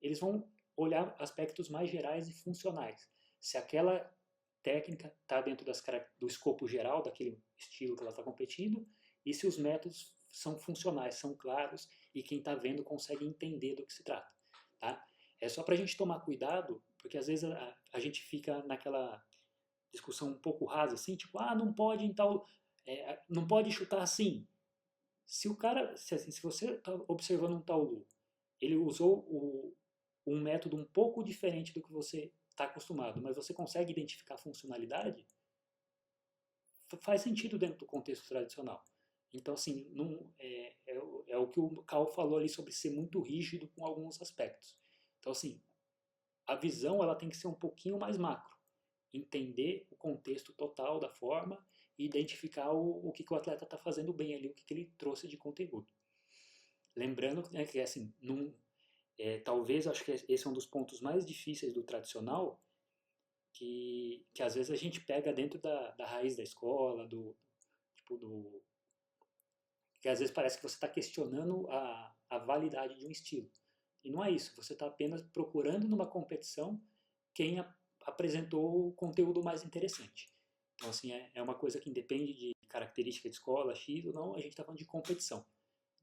Eles vão olhar aspectos mais gerais e funcionais. Se aquela técnica está dentro do escopo geral daquele estilo que ela está competindo e se os métodos são funcionais, são claros e quem está vendo consegue entender do que se trata. Tá? É só para a gente tomar cuidado, porque às vezes a gente fica naquela discussão um pouco rasa, assim, tipo, não pode em tal, não pode chutar assim. Se o cara, se você está observando um taolu, ele usou um método um pouco diferente do que você está acostumado, mas você consegue identificar a funcionalidade, faz sentido dentro do contexto tradicional. Então, assim, não, é o que o Cal falou ali sobre ser muito rígido com alguns aspectos. Então, assim, a visão ela tem que ser um pouquinho mais macro. Entender o contexto total da forma e identificar o que o atleta está fazendo bem ali, o que ele trouxe de conteúdo. Lembrando, né, que assim, talvez acho que esse é um dos pontos mais difíceis do tradicional, que às vezes a gente pega dentro da raiz da escola, que às vezes parece que você está questionando a validade de um estilo. E não é isso, você está apenas procurando numa competição quem apresentou o conteúdo mais interessante. Então, assim, é uma coisa que independe de característica de escola, X ou não, a gente está falando de competição.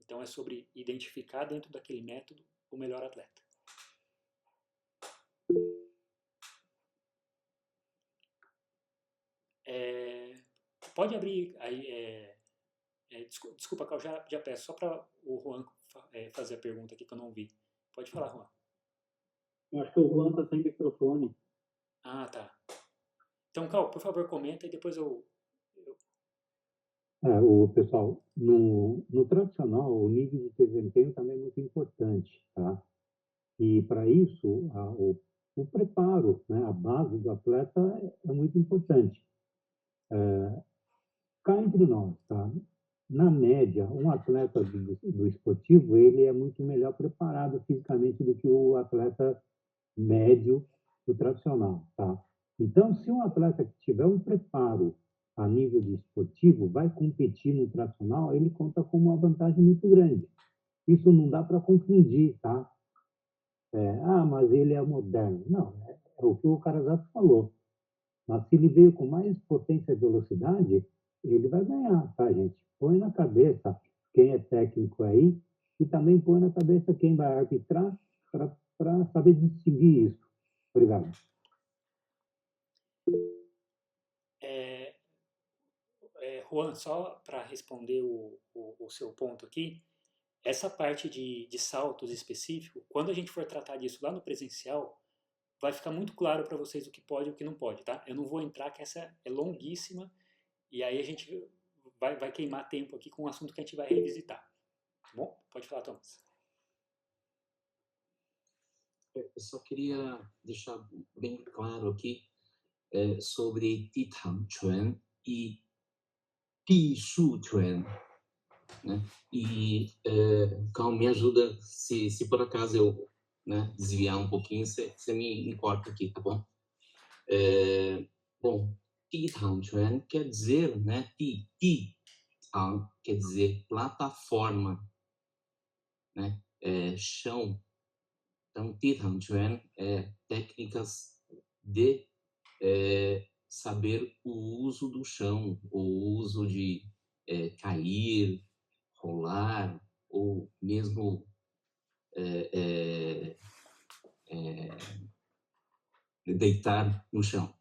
Então, é sobre identificar dentro daquele método o melhor atleta. Pode abrir aí. Desculpa, Carl, já peço, só para o Juan fazer a pergunta aqui que eu não vi. Pode falar, Juan. Eu acho que o Juan está sem microfone. Ah, tá. Então, Carl, por favor, comenta e depois O pessoal, no tradicional, o nível de desempenho também é muito importante, tá? E para isso, o preparo, né, a base do atleta é muito importante. Cá entre nós, tá? Na média, um atleta do esportivo, ele é muito melhor preparado fisicamente do que o atleta médio do tradicional, tá? Então, se um atleta que tiver um preparo a nível de esportivo vai competir no tradicional, ele conta com uma vantagem muito grande. Isso não dá para confundir, tá? Mas ele é moderno. Não, é o que o Carazato falou. Mas se ele veio com mais potência e velocidade, ele vai ganhar, tá, gente? Põe na cabeça quem é técnico aí e também põe na cabeça quem vai arbitrar para saber distinguir isso. Obrigado. Juan, só para responder o seu ponto aqui, essa parte de saltos específico, quando a gente for tratar disso lá no presencial, vai ficar muito claro para vocês o que pode e o que não pode, tá? Eu não vou entrar, que essa é longuíssima, e aí a gente vai queimar tempo aqui com um assunto que a gente vai revisitar. Tá bom? Pode falar, Thomas. Eu só queria deixar bem claro aqui sobre Di Tang Quan e Di Shu Quan, né? E Cal, me ajuda, se por acaso eu, né, desviar um pouquinho, você me corta aqui, tá bom? Bom, Di Tang Quan quer dizer, né, Di Tang quer dizer plataforma, né, chão. Então, Di Tang Quan é técnicas de saber o uso do chão, o uso de cair, rolar, ou mesmo deitar no chão.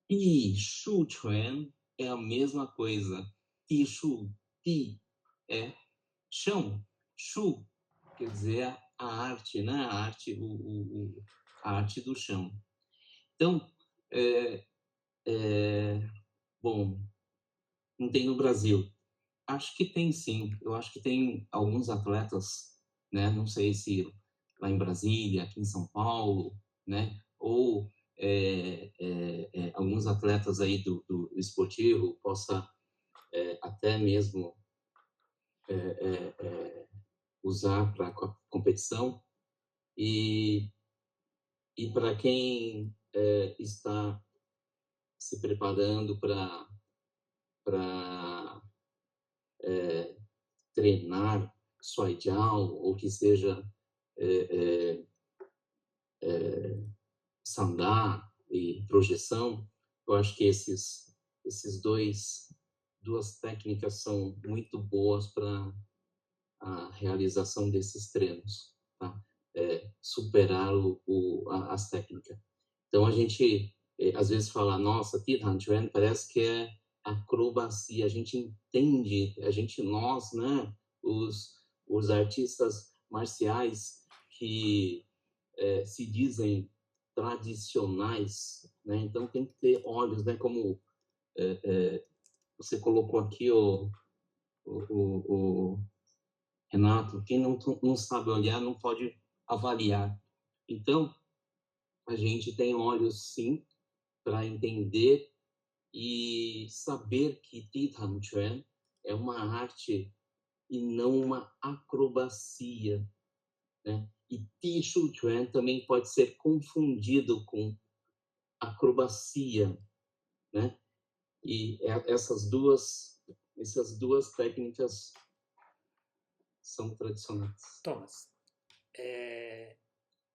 E Shu Quan é a mesma coisa. Di é chão. Shu quer dizer a arte, né? A arte do chão. Então, bom, não tem no Brasil. Acho que tem sim. Eu acho que tem alguns atletas, né? Não sei se lá em Brasília, aqui em São Paulo, né? Ou alguns atletas aí do esportivo possa até mesmo usar para competição. E para quem está se preparando para treinar Soijiao, ou que seja Sandá e projeção, eu acho que esses duas técnicas são muito boas para a realização desses treinos, tá? Superar as técnicas. Então a gente às vezes fala, nossa, Ti Tan Chuan parece que é acrobacia. A gente entende, nós, né, os artistas marciais que se dizem tradicionais, né? Então tem que ter olhos, né? Como você colocou aqui, o Renato, quem não sabe olhar não pode avaliar. Então, a gente tem olhos, sim, para entender e saber que Titham Chuan é uma arte e não uma acrobacia, né? E Tishu Chuan também pode ser confundido com acrobacia, né? E essas duas técnicas são tradicionais. Thomas,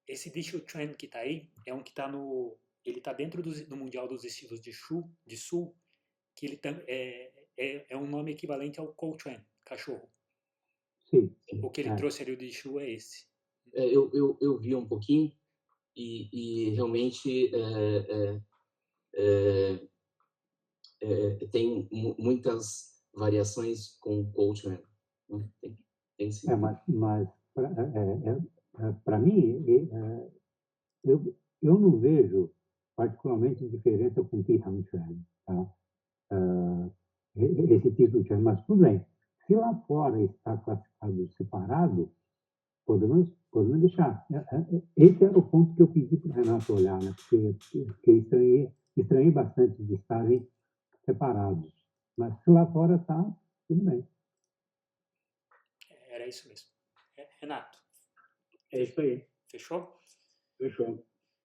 esse Dishu Chuan que tá aí é um que tá no... Ele tá dentro do Mundial dos Estilos de Sul, que ele é um nome equivalente ao Kou Chuan, cachorro. Sim. O que ele trouxe ali, o Dishu, é esse. Eu vi um pouquinho e realmente tem muitas variações com o Kou Chuan, né? Tem sim. Mas para mim, eu não vejo particularmente diferença com Titham Chuan, tá? Esse título Chuan, mas tudo bem. Se lá fora está classificado separado, podemos deixar. Esse era o ponto que eu pedi para o Renato olhar, né? Porque estranhei bastante de estarem separados. Mas se lá fora está, tudo bem. Era isso mesmo. Renato. É isso aí. Fechou? Fechou.